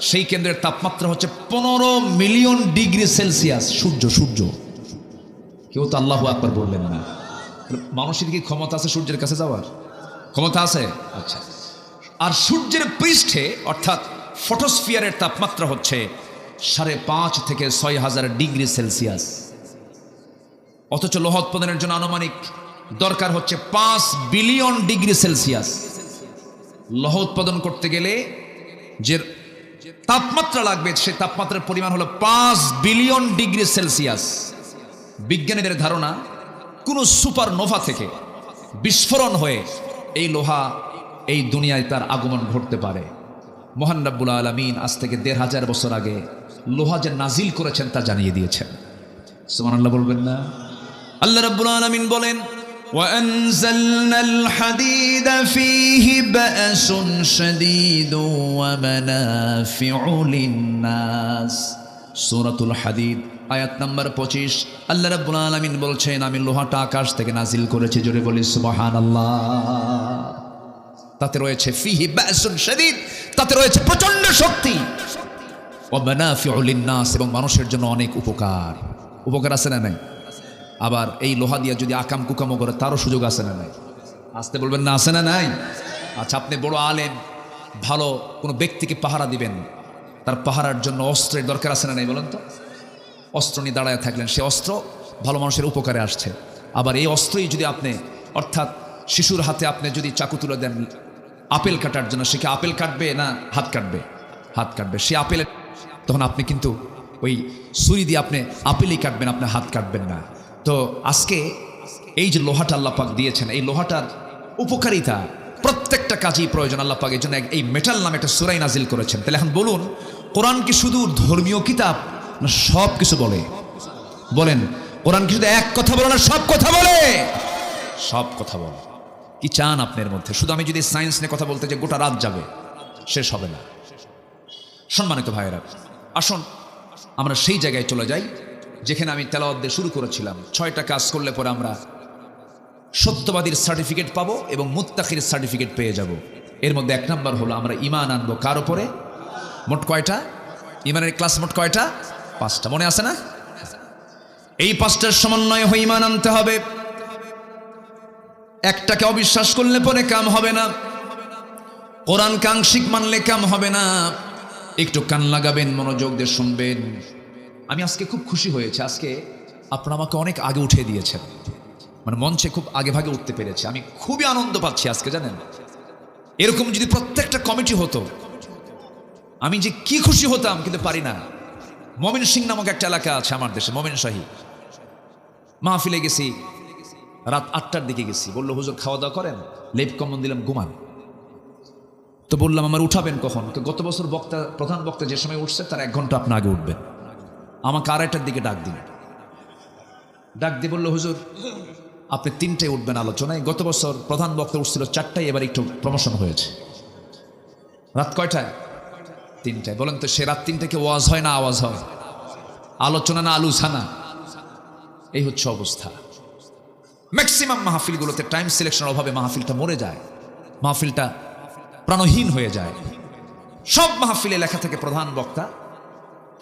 সেই কেন্দ্রের তাপমাত্রা হচ্ছে 15 মিলিয়ন ডিগ্রি সেলসিয়াস। সূর্য কেউ তো আল্লাহু আকবার বললেন না। মানুষের কি ক্ষমতা আছে সূর্যের কাছে যাওয়ার? ক্ষমতা আছে? আচ্ছা। আর সূর্যের পৃষ্ঠে অর্থাৎ ফটোস্ফিয়ারের তাপমাত্রা হচ্ছে 5.5 থেকে 6,000 ডিগ্রি সেলসিয়াস। অথচ লোহা উৎপাদনের জন্য আনুমানিক দরকার হচ্ছে 5 বিলিয়ন ডিগ্রি সেলসিয়াস। লোহা উৎপাদন করতে গেলে যে তাপমাত্রা লাগবে সেই তাপমাত্রার পরিমাণ হলো 5 বিলিয়ন ডিগ্রি সেলসিয়াস। বিজ্ঞানীদের ধারণা কোন সুপারনোভা থেকে বিস্ফোরণ হয়ে এই লোহা এই দুনিয়ায় তার আগমন ঘটতে পারে। মহান রব্বুল আলামিন আজ থেকে 1500 বছর আগে লোহা যে নাজিল করেছেন তা জানিয়ে দিয়েছেন। সুবহানাল্লাহ বলবেন না? আল্লাহ রব্বুল আলামিন বলেন, وَأَنزَلْنَا الْحَدِيدَ فِيهِ بَأْسٌ شَدِيدٌ وَمَنَافِعُ لِلنَّاسِ। সূরাতুল হাদিদ আয়াত নাম্বার 25। আল্লাহ রাব্বুল আলামিন বলছেন, আমি লোহাটা আকাশ থেকে নাজিল করেছি। জোরে বলি সুবহানাল্লাহ। তাতে রয়েছে ফিহি বাসুন শাদীদ, তাতে রয়েছে প্রচন্ড শক্তি। ওয়া মানাফিউ লিন-নাস, এবং মানুষের জন্য অনেক উপকার। উপকার আছে না নাই? আবার এই লোহা দিয়ে যদি আকাম কুকামও করে তারও সুযোগ আছে না নাই? আসতে বলবেন না, আছে না নাই? আচ্ছা, আপনি বড় আলেম, ভালো কোনো ব্যক্তিকে পাহারা দিবেন, তার পাহারার জন্য অস্ত্রের দরকার আছে না নাই বলেন তো? অস্ত্র নিয়ে দাঁড়ায় থাকলেন, সে অস্ত্র ভালো মানুষের উপকারে আসছে। আবার এই অস্ত্রই যদি আপনি, অর্থাৎ শিশুর হাতে আপনি যদি চাকু তুলে দেন আপেল কাটার জন্য, সে কি আপেল কাটবে না হাত কাটবে? হাত কাটবে। সে আপেল, তখন আপনি কিন্তু ওই ছুরি দিয়ে আপনি আপেলই কাটবেন, আপনি হাত কাটবেন না। তো আজকে এই যে লোহাটা আল্লাহ পাক দিয়েছেন, এই লোহাটার উপকারিতা প্রত্যেকটা কাজেই প্রয়োজন। আল্লাহ পাক এর জন্য এই মেটাল নামে একটা সূরা নাজিল করেছেন। তাহলে এখন বলুন, কোরআন কি শুধু ধর্মীয় কিতাব না সব কিছু বলে? বলেন, কোরআন কি শুধু এক কথা বলে না সব কথা বলে? সব কথা বলে। কি চান আপনার মধ্যে? শুধু আমি যদি সায়েন্স নিয়ে কথা বলতে যে গোটা রাত যাবে, শেষ হবে না। সম্মানিত ভাইয়েরা, আসুন আমরা সেই জায়গায় চলে যাই যেখানে আমি তেলাওয়াত দিয়ে শুরু করেছিলাম। 6টা কাজ করলে পরে আমরা সত্যবাদীর সার্টিফিকেট পাবো এবং মুত্তাকির সার্টিফিকেট পেয়ে যাব। এর মধ্যে 1 নম্বর হলো আমরা ঈমান আনবো কার উপরে? মোট কয়টা ঈমানের ক্লাস? মোট কয়টা? 5টা। মনে আছে না? এই 5টার সমন্বয় হয়ে ঈমান আনতে হবে। একটাকে অবিশ্বাস করলে পরে কাম হবে না। কোরআন কাঙ্ক্ষিক মানলে কাম হবে না। একটু কান লাগাবেন, মনোযোগ দিয়ে শুনবেন। আমি আজকে খুব খুশি হয়েছে, আজকে আপনারা আমাকে অনেক আগে উঠিয়ে দিয়েছেন, মানে মঞ্চে খুব আগে ভাগে উঠতে পেরেছে। আমি খুবই আনন্দ পাচ্ছি আজকে, জানেন। এরকম যদি প্রত্যেকটা কমিটি হতো, আমি যে কি খুশি হতাম, কিন্তু পারি না। মমিন সিং নামক একটা এলাকা আছে আমার দেশে, মমিন শাহী। মাহফিলে গেছি, রাত 8টার দিকে গেছি। বললো, হুজুর খাওয়া দাওয়া করেন? লেপ কম্বল দিলাম, ঘুমান। তো বললাম, আমার উঠাবেন কখন? গত বছর বক্তা, প্রধান বক্তা যে সময় উঠছে তার 1 ঘন্টা আপনি আগে উঠবেন। আমাকে 2:30টার দিকে ডাক দিন। ডাক দিয়ে বললো, হুজুর আপনি 3টায় উঠবেন আলোচনায়। গত বছর প্রধান বক্তা উঠছিল 4টায়, এবার একটু প্রমোশন হয়েছে। রাত কয়টায়? 3টায়। বলেন তো, সে রাত 3টায় কি ওয়াজ হয় না আওয়াজ হয়? আলোচনা না আলোচনা? এই হচ্ছে অবস্থা। ম্যাক্সিমাম মাহফিলগুলোতে টাইম সিলেকশনের অভাবে মাহফিলটা মরে যায়, মাহফিলটা প্রাণহীন হয়ে যায়। সব মাহফিলে লেখা থাকে প্রধান বক্তা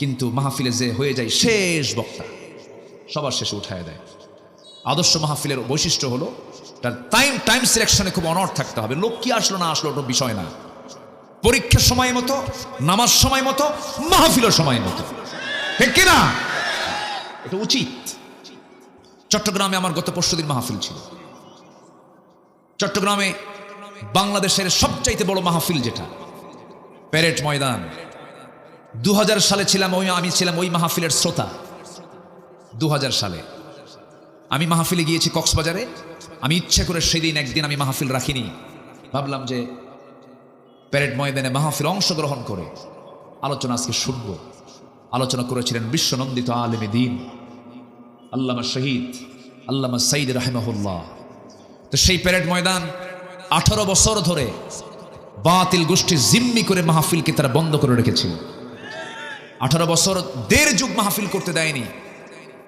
কিন্তু মাহফিলে যে হয়ে যায় শেষ বক্তা, সবার শেষে উঠায় দেয়। আদর্শ মাহফিলের বৈশিষ্ট্য হলো তার টাইম সিলেকশনে খুব অনড় থাকতে হবে। লোক কি আসলো না আসলো ওটা বিষয় না। পরীক্ষার সময় মতো, নামাজ সময় মতো, মাহফিলের সময় মতো, ঠিক কিনা? এটা উচিত। চট্টগ্রামে আমার গত পরশুদিন মাহফিল ছিল। চট্টগ্রামে বাংলাদেশের সবচাইতে বড় মাহফিল যেটা প্যারেড ময়দান, 2000 সালে ছিলাম আমি ছিলাম ওই মাহফিলের শ্রোতা। 2000 সালে আমি মাহফিলে গিয়েছি কক্সবাজারে। আমি ইচ্ছে করে সেদিন একদিন আমি মাহফিল রাখিনি, ভাবলাম যে প্যারেড ময়দানে মাহফিল অংশগ্রহণ করে আলোচনা আজকে শুনব। আলোচনা করেছিলেন বিশ্বনন্দিত আলেমে দ্বীন আল্লামা শহীদ আল্লামা সাইদ রাহিমাহুল্লাহ। তো সেই প্যারেড ময়দান 18 বছর ধরে বাতিল গোষ্ঠী জিম্মি করে মাহফিলকে তারা বন্ধ করে রেখেছিল। 18 বছর 1.5 যুগ মাহফিল করতে দেয়নি।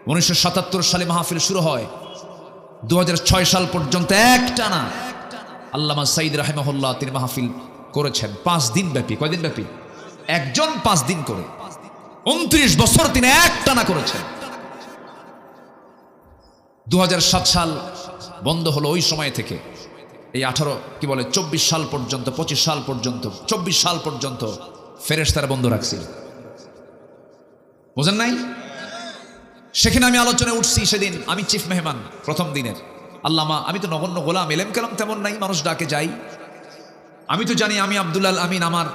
1977 সালে মাহফিল শুরু হয়, 2006 সাল পর্যন্ত একটানা আল্লামা সাইদ রাহিমাহুল্লাহ তিনি মাহফিল করেছেন 5 দিন ব্যাপী। কয়দিন ব্যাপী? একজন 5 দিন করে 29 বছর তিনি একটানা করেছেন। 2007 সাল বন্ধ হলো। ওই সময় থেকে এই 24 সাল পর্যন্ত, 25 সাল পর্যন্ত, 24 সাল পর্যন্ত ফেরেশতারা বন্ধ রাখছিল। বুঝেন নাই? সেখানে আমি আলোচনায় উঠছি। সেদিন আমি চিফ মেহমান প্রথম দিনের। আল্লামা, আমি তো নগণ্য গোলাম, এলেম কালাম তেমন নাই, মানুষ ডাকে যাই। আমি তো জানি আমি আব্দুল আমিন, আমার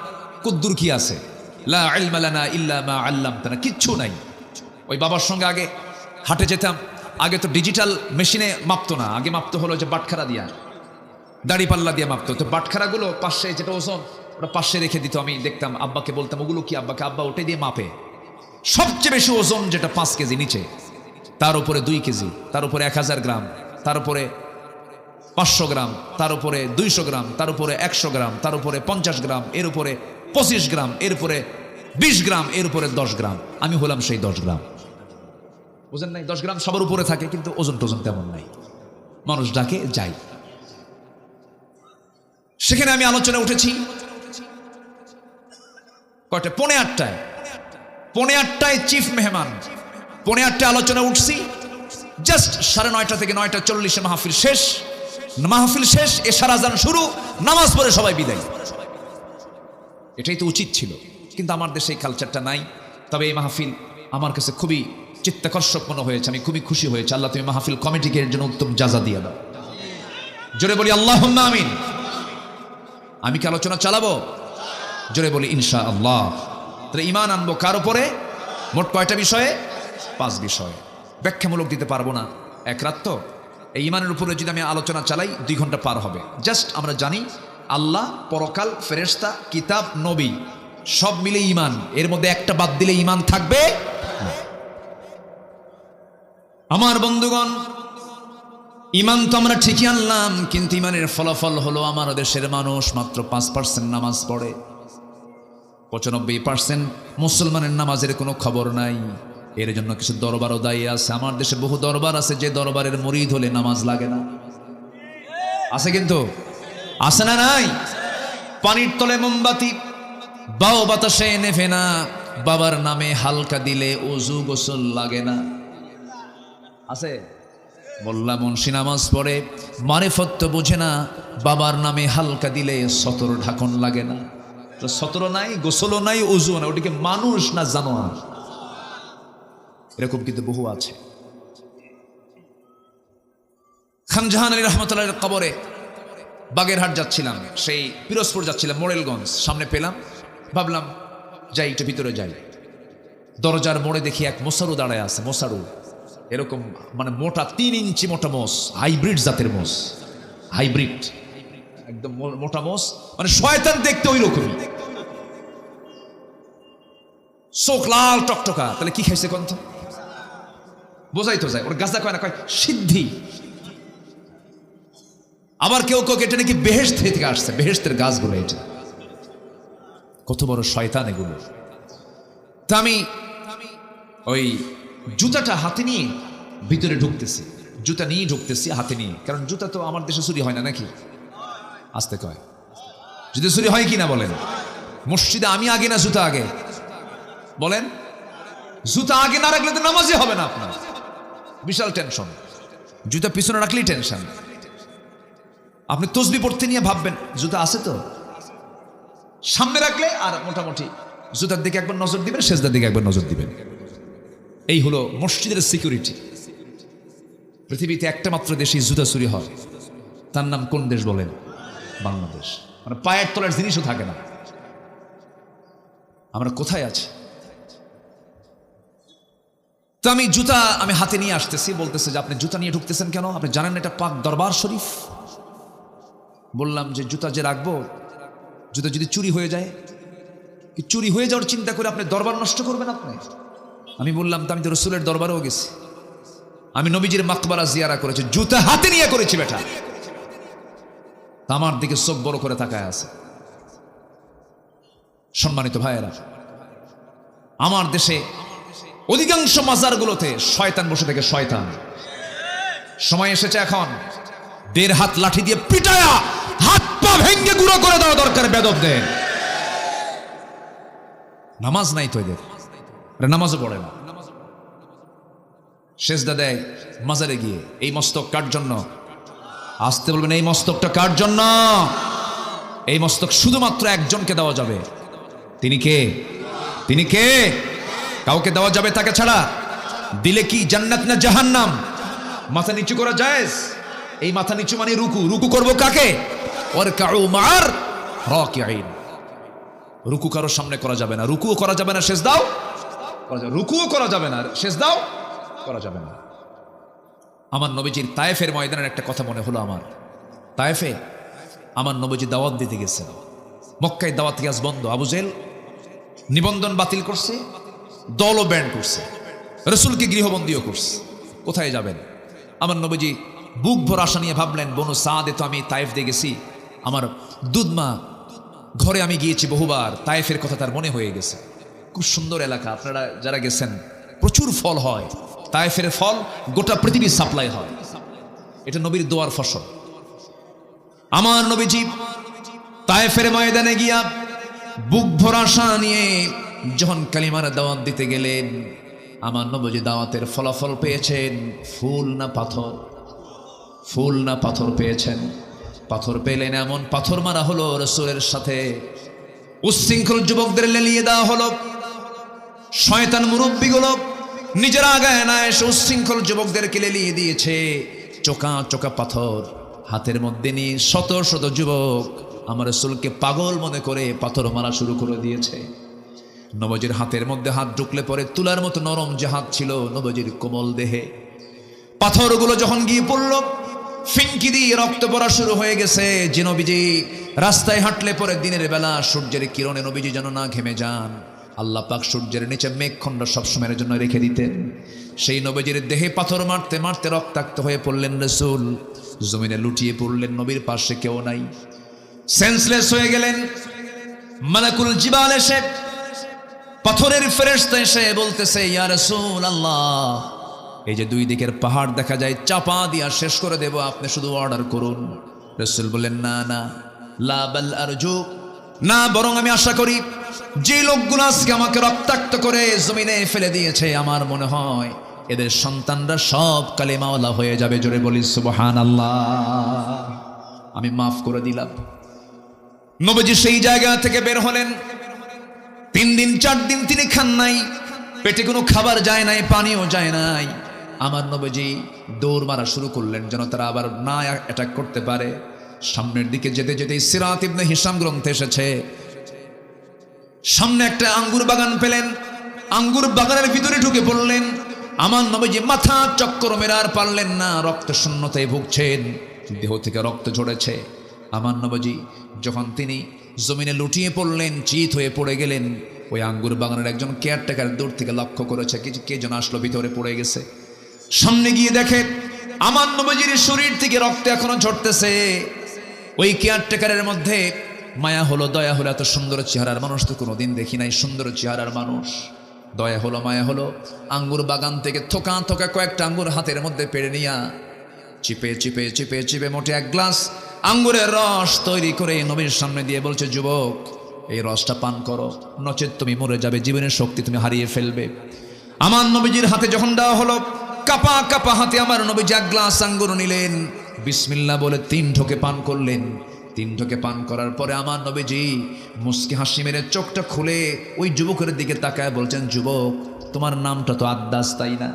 কুদ্দুর কি আছে, লা ইলমা লানা ইল্লা মা আল্লামতানা, কিচ্ছু নাই। ওই বাবার সঙ্গে আগে হাটে যেতাম। আগে তো ডিজিটাল মেশিনে মাপতো না, আগে মাপতো হলো যে বাটখারা দিয়া, দাড়ি পাল্লা দিয়ে মাপতো। তো বাটখারাগুলো পাশে যেটা ওজন ওটা পাশে রেখে দিত। আমি দেখতাম, আব্বাকে বলতাম ওগুলো কি, আব্বাকে, আব্বা ওটাই দিয়ে মাপে। সবচেয়ে বেশি ওজন যেটা 5 কেজি নিচে, তার উপরে 2 কেজি, তার উপরে 1000 গ্রাম, তার উপরে 500 গ্রাম, তার উপরে 200 গ্রাম, তার উপরে 100 গ্রাম, তার উপরে 50 গ্রাম, এর উপরে 25 গ্রাম, এর উপরে 20 গ্রাম, এর উপরে 10 গ্রাম। আমি হলাম সেই 10 গ্রাম। বুঝেন নাই? 10 গ্রাম সবার উপরে থাকে, কিন্তু ওজন টোজন তেমন নাই। মানুষ ডাকে যাই। সেখানে আমি আলোচনা উঠেছি কয়টা? 8:30টায়। 8:30টায় চিফ মেহমান, 8:30টায় আলোচনা উঠছি। জাস্ট 9:30 থেকে 9:40 মাহফিল শেষ। মাহফিল শেষ, এশার আজান শুরু, নামাজ পড়ে সবাই বিদায়। এটাই তো উচিত ছিল, কিন্তু আমার দেশে এই কালচারটা নাই। তবে এই মাহফিল আমার কাছে খুবই চিত্তাকর্ষক মনে হয়েছে। আমি খুবই খুশি হয়েছি। আল্লাহ তুমি মাহফিল কমিটিকে এর জন্য উত্তম জাযা দিয়ে দাও। জোরে বলি আল্লাহুম্মা আমিন। আমি কি আলোচনা চালাবো? জোরে বলি ইনশাআল্লাহ। তাহলে ঈমান আনবো কার উপরে? মোট কয়টা বিষয়ে? 5 বিষয়। ব্যাখ্যামূলক দিতে পারবো না, এক রাত তো। এই ঈমানের উপরে যদি আমি আলোচনা চালাই 2 ঘন্টা পার হবে। জাস্ট আমরা জানি আল্লাহ, পরকাল, ফেরেশতা, কিতাব, নবী সব মিলে ঈমান। এর মধ্যে একটা বাদ দিলে ঈমান থাকবে না। আমার বন্ধুগণ, ঈমান তো আমরা ঠিকই আনলাম, কিন্তু ঈমানের ফলাফল হলো আমার দেশের মানুষ মাত্র 5% নামাজ পড়ে। 95% মুসলমানের নামাজের কোনো খবর নাই। এর জন্য কিছু দরবারও দায়ী আছে। আমার দেশে বহু দরবার আছে, যে দরবারের মুরিদ হলে নামাজ লাগে না। আছে, কিন্তু আছে না নাই? পানির তলে মোমবাতি, বাও বাতাসে নেভে না, বাবার নামে হালকা দিলে ওযু গোসল লাগে না। আছে? মোল্লা মুন্সি নামাজ পড়ে, মারিফত তো বোঝে না, বাবার নামে হালকা দিলে সতর ঢাকন লাগে না। তো সতর নাই, গোসলও নাই, ওযু নাই, ওটিকে মানুষ না জানোয়ার? এরকম কিন্তু বহু আছে। খান জাহান আলী রহমতুল্লাহের কবরে বাগেরহাট যাচ্ছিলাম, সেই পিরোজপুর যাচ্ছিলাম, মোরেলগঞ্জ সামনে পেলাম। ভাবলাম যাই, একটু ভিতরে যাই। দরজার মোড়ে দেখি এক মোসারু দাঁড়ায় আছে। মোসারু এরকম মানে মোটা, 3 ইঞ্চি মোটা মোষ, হাইব্রিড জাতের মোষ, হাইব্রিড একদম মোটা মোষ, মানে শয়তান দেখতে ওই রকমই, চোখ লাল টকটকা। তাহলে কি খাইছে কন্ত? বোঝাই তো যায়। ওর গাছটা কয় না, কয় সিদ্ধি। আবার কেউ কেউ এটা নাকি বেহেশত থেকে আসছে, বেহেশতের গাছগুলো। এটা কত বড় শয়তান এগুলো। তা আমি ওই জুতাটা হাতে নিয়ে ভিতরে ঢুকতেছি, জুতা নিয়ে ঢুকতেছি হাতে নিয়ে। কারণ জুতা তো আমার দেশে চুরি হয় না নাকি? আসতে কয়, যদি চুরি হয় কি না বলেন? মসজিদে আমি আগে না জুতা আগে? বলেন। জুতা আগে না রাখলে তো নামাজই হবে না আপনার, বিশাল টেনশন। জুতা পিছনে রাখলেই টেনশন। আপনি তসবি পড়তে নিয়ে ভাববেন জুতা আছে তো, সামনে রাখলে আর মোটামুটি জুতার দিকে একবার নজর দিবেন, সেজদার দিকে একবার নজর দিবেন। এই হলো মসজিদের সিকিউরিটি। পৃথিবীতে একটা মাত্র দেশে জুতা চুরি হয়, তার নাম কোন দেশ বলেন? বাংলাদেশ। মানে পায়ের তলার জিনিসও থাকে না। আমরা কোথায় আছি? তো আমি জুতা হাতে নিয়ে আসতেছি, বলতেছে যে আপনি জুতা নিয়ে ঢুকতেছেন কেন? আপনি জানেন এটা পাক দরবার শরীফ। বললাম যে জুতা যে রাখবো, জুতা যদি চুরি হয়ে যায়, কি চুরি হয়ে যাওয়ার চিন্তা করে আপনি দরবার নষ্ট করবেন আপনি? আমি বললাম তো আমি তো রসুলের দরবারেও গেছি, আমি নবীজির মাকবারা জিয়ারা করেছি, জুতা হাতে নিয়ে করেছি বেটা। আমার দিকে চোখ বড় করে তাকায় আছে। সম্মানিত ভাইয়েরা, আমার দেশে অধিকাংশ মাজারগুলোতে শয়তান বসে থাকে। শয়তান সময় এসেছে এখন 1.5 হাত লাঠি দিয়ে পিটায়া হাত পা ভেঙ্গে গুঁড়ো করে দেওয়া দরকার বেদবদের। নামাজ নাই তো এদের, নামাজও পড়ে না, সেজদা দেয় মাজারে গিয়ে। এই মস্তক কার জন্য? আসতে বলবেন, এই মস্তকটা কার জন্য? এই মস্তক শুধুমাত্র একজনকে দেওয়া যাবে। তিনি কে? তিনি কে? কাউকে দেওয়া যাবে তাকে ছাড়া? দিলে কি জান্নাত না জাহান্নাম? মাথা নিচু করা জায়েজ? এই মাথা নিচু মানে রুকু। রুকু করবো কাকে? ওয়ারকাউ মা'আর রাকিঈন। রুকু কারোর সামনে করা যাবে না, রুকুও করা যাবে না, সেজদাও করা যাবে, রুকুও করা যাবে না, সেজদাও করা যাবে না। আমার নবীজির তায়েফের ময়দানের একটা কথা মনে হলো আমার। তায়েফে আমার নবীজি দাওয়াত দিতে গেছেন। মক্কায় দাওয়াত গ্যাস বন্ধ। আবু জেহেল নিবন্ধন বাতিল করছে, দলও ব্যান্ড করছে, রসুলকে গৃহবন্দীও করছে। কোথায় যাবেন? আমার নবীজি বুক ভর আশা নিয়ে ভাবলেন, বনু সাদে তো আমি তায়েফ দিয়ে গেছি, আমার দুধমা ঘরে আমি গিয়েছি বহুবার, তায়েফের কথা তার মনে হয়ে গেছে। খুব সুন্দর এলাকা, আপনারা যারা গেছেন, প্রচুর ফল হয়। তায়েফের ফল গোটা পৃথিবী সাপ্লাই হয়, এটা নবীর দোয়ার ফসল। আমার নবীজি তায়েফের ময়দানে গিয়া বুক ভরা আশা নিয়ে যখন কালিমার দাওয়াত দিতে গেলেন, আমার নবীজি দাওয়াতের ফলাফল পেয়েছেন ফুল না পাথর? ফুল না পাথর পেয়েছেন? পাথর পেলেন। এমন পাথর মারা হলো রাসূলের সাথে, উচ্ছৃঙ্খল যুবকদের লেলিয়ে দেওয়া হলো। শয়তান মুরব্বীগুলো নিজেরা আগায় না এসে উচ্ছৃঙ্খল যুবকদেরকে লেলিয়ে দিয়েছে। চোকা চোকা পাথর হাতের মধ্যে নিয়ে শত শত যুবক আমার রাসূলকে পাগল মনে করে পাথর মারা শুরু করে দিয়েছে। নবীজির হাতের মধ্যে হাত ঢুকলে পরে তুলার মতো নরম যে হাত ছিল নবীজির কোমল দেহে, পাথরগুলো যখন গিয়ে পড়ল, ফিনকি দিয়ে রক্ত পড়া শুরু হয়ে গেছে। যে নবীজি রাস্তায় হাঁটলে পরে দিনের বেলা সূর্যের কিরণে নবীজি যেন না ঘেমে যান, আল্লাহ পাক সূর্যের নিচে মেঘখণ্ড সবসময়ের জন্য রেখে দিতেন। সেই নবীজির দেহে পাথর মারতে মারতে রক্তাক্ত হয়ে পড়লেন রাসূল, জমিনে লুটিয়ে পড়লেন। নবীর পাশে কেউ নাই, সেন্সলেস হয়ে গেলেন। মালাকুল জিবাল এসে, পাথরের ফেরেশতা এসে বলতেছে, ইয়া রাসূলুল্লাহ, এই যে দুই দিকের পাহাড় দেখা যায়, চাপা দিয়া শেষ করে দেব, আপনি শুধু অর্ডার করুন। রাসূল বললেন, না না, লা বাল আরজু, না, বরং আমি আশা করি যে লোকগুলো আজকে আমাকে রক্তাক্ত করে জমিনে ফেলে দিয়েছে, আমার মনে হয় এদের সন্তানরা সব কালেমাওয়ালা হয়ে যাবে। জোরে বলি সুবহানাল্লাহ। আমি মাফ করে দিলাম। নবীজি সেই জায়গা থেকে বের হলেন। 3 দিন 4 দিন তিনি খান নাই, পেটে কোনো খাবার যায় নাই, পানিও যায় নাই। আমার নবীজি দৌড় মারা শুরু করলেন যেন তারা আবার না অ্যাটাক করতে পারে। সামনের দিকে যেতে যেতে সিরাত ইবনে হিশাম গ্রন্থে এসেছে, সামনে একটা আঙ্গুর বাগান পেলেন, আঙ্গুর বাগানের ভিতরে ঢুকে পড়লেন। আমার নবীজি মাথা চক্কর মেরে আর পারলেন না, রক্ত শূন্যতায় ভুগছেন, দেহ থেকে রক্ত ঝরেছে। আমার নবীজি যখন তিনি জমিনে লুটিয়ে পড়লেন, চিত হয়ে পড়ে গেলেন, ওই আঙ্গুর বাগানের একজন কেয়ারটেকার দূর থেকে লক্ষ্য করেছে কে যেন আসলো, ভিতরে পড়ে গেছে। সামনে গিয়ে দেখে আমার নবীজির শরীর থেকে রক্ত এখনো ঝরতেছে। ওই কেয়ারটেকারের মধ্যে মায়া হলো, দয়া হলো। এত সুন্দর চেহারার মানুষ তো কোনোদিন দেখি নাই। সুন্দর চেহারার মানুষ, দয়া হলো, মায়া হলো। আঙ্গুর বাগান থেকে থোকা থোকা কয়েকটা আঙ্গুর হাতের মধ্যে পেড়ে নিয়া চিপে চিপে চিপে চিপে মোটে 1 গ্লাস আঙ্গুরের রস তৈরি করে নবীর সামনে দিয়ে বলছে, যুবক, এই রসটা পান করো, নচেত তুমি মরে যাবে, জীবনের শক্তি তুমি হারিয়ে ফেলবে। আমার নবীজির হাতে যখন দেওয়া হলো, কাপা কাপা হাতে আমার নবীজি এক গ্লাস আঙ্গুর নিলেন, বিসমিল্লাহ বলে 3 ঢোকে পান করলেন। 3 ঢোকে পান করার পরে আমার নবীজি মুস্কি হাসি মেরে চোখটা খুলে ওই যুবকের দিকে তাকায় বলছেন, যুবক, তোমার নামটা তো আদ্দাস, তাই না?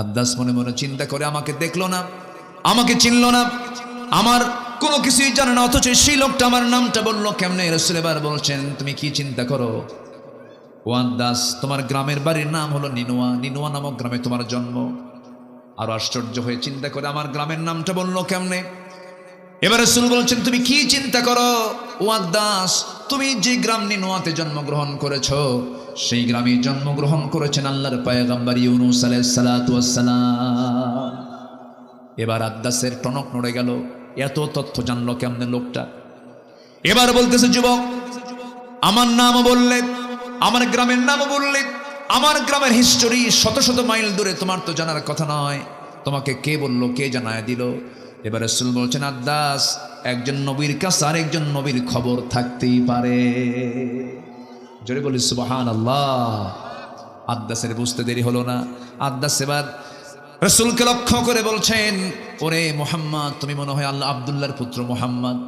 আদ্দাস মনে মনে চিন্তা করে, আমাকে দেখলো না, আমাকে চিনল না, আমার কোনো কিছুই জানে না, অথচ সেই লোকটা আমার নামটা বললো কেমনে? রাসূল এবার বলছেন, তুমি কি চিন্তা করো ও আদ্দাস? তোমার গ্রামের বাড়ির নাম হলো নিনুয়া, নিনুয়া নামক গ্রামে তোমার জন্ম। আর আশ্চর্য হয়ে চিন্তা করে, আমার গ্রামের নামটা বললো কেমনে? এবার রাসূল বলছেন, তুমি কি চিন্তা করো ও আদ্দাস? তুমি যে গ্রাম নিনুয়াতে জন্মগ্রহণ করেছো, সেই গ্রামে জন্মগ্রহণ করেছেন আল্লাহর পয়গম্বর ইউনূস আলাইহিস সালাতু ওয়াস সালাম। এবার আদ্দাসের টনক নড়ে গেল, এত তথ্য জানলো কেমনে লোকটা? এবার বলতেছে, যুবক, আমার নাম বললে, আমার গ্রামের নাম বললে, আমার গ্রামের হিস্টোরি শত শত মাইল দূরে, তোমার তো জানার কথা নয়, তোমাকে কে বললো, কে জানায় দিল? এবার রাসূল বলছেন, আদ্দাস, একজন নবীর কাছে আর একজন নবীর খবর থাকতেই পারে। জোরে বলি সুবহানাল্লাহ। আদ্দাসের বুঝতে দেরি হলো না। আদ্দাস এবার রাসূলকে লক্ষ্য করে বলছেন, ওরে মুহাম্মদ, তুমি মনে হয় আল্লাহ আব্দুল্লাহর পুত্র মুহাম্মদ,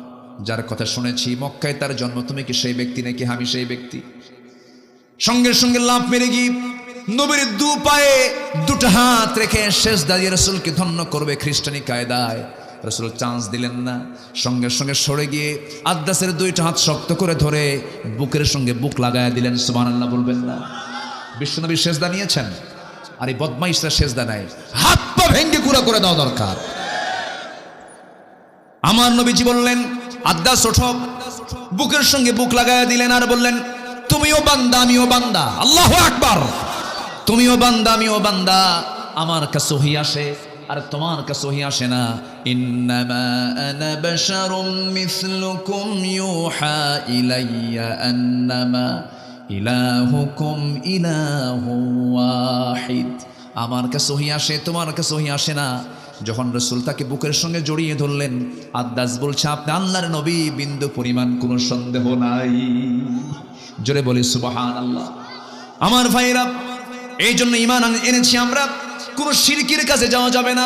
যার কথা শুনেছি মক্কায় তার জন্ম, তুমি কি সেই ব্যক্তি নাকি? আমি সেই ব্যক্তি। সঙ্গে সঙ্গে লাফ মেরে গিয়ে নবীর 2 পায়ে 2টা হাত রেখে সেজদা দিয়ে রাসূলকে ধন্য করবে খ্রিস্টানি কায়দায়। রাসূল চান্স দিলেন না, সঙ্গে সঙ্গে সরে গিয়ে আদ্দাসের 2টা হাত শক্ত করে ধরে বুকের সঙ্গে বুক লাগায় দিলেন। সুবহানাল্লাহ বলবেন না? বিশ্বনবী সেজদা নিয়েছেন, আর এই বদমাইশরা সেজদা নেয়, হাত পা ভেঙে গুঁড়া করে দেওয়া দরকার। আমার নবীজি বললেন, আদ্দাস ওঠো, বুকের সঙ্গে বুক লাগায় দিলেন আর বললেন, তুমিও বান্দা আমিও বান্দা, আল্লাহু আকবার, তুমিও বান্দা আমিও বান্দা, আমার কাছে ওহী আসে আর তোমার কাছে ওহী আসে না। ইন্নামা আনা বাশারুম মিসলুকুম ইউহা ইলাইয়া আন্নামা ইলাহুকুম ইলাহু ওয়াহিদ। আমার কাছে ওহী আসে, তোমার কাছে ওহী আসে না। যখন রাসূল তাকে বুকের সঙ্গে জড়িয়ে ধরলেন, আদ্দাস বলছে, আপনি আল্লাহর নবী, বিন্দু পরিমাণ কোনো সন্দেহ নাই। জোরে বলি সুবহানাল্লাহ। আমার ভাইরা, এই জন্য ঈমান এনেছি আমরা, কোনো শিরকির কাছে যাওয়া যাবে না,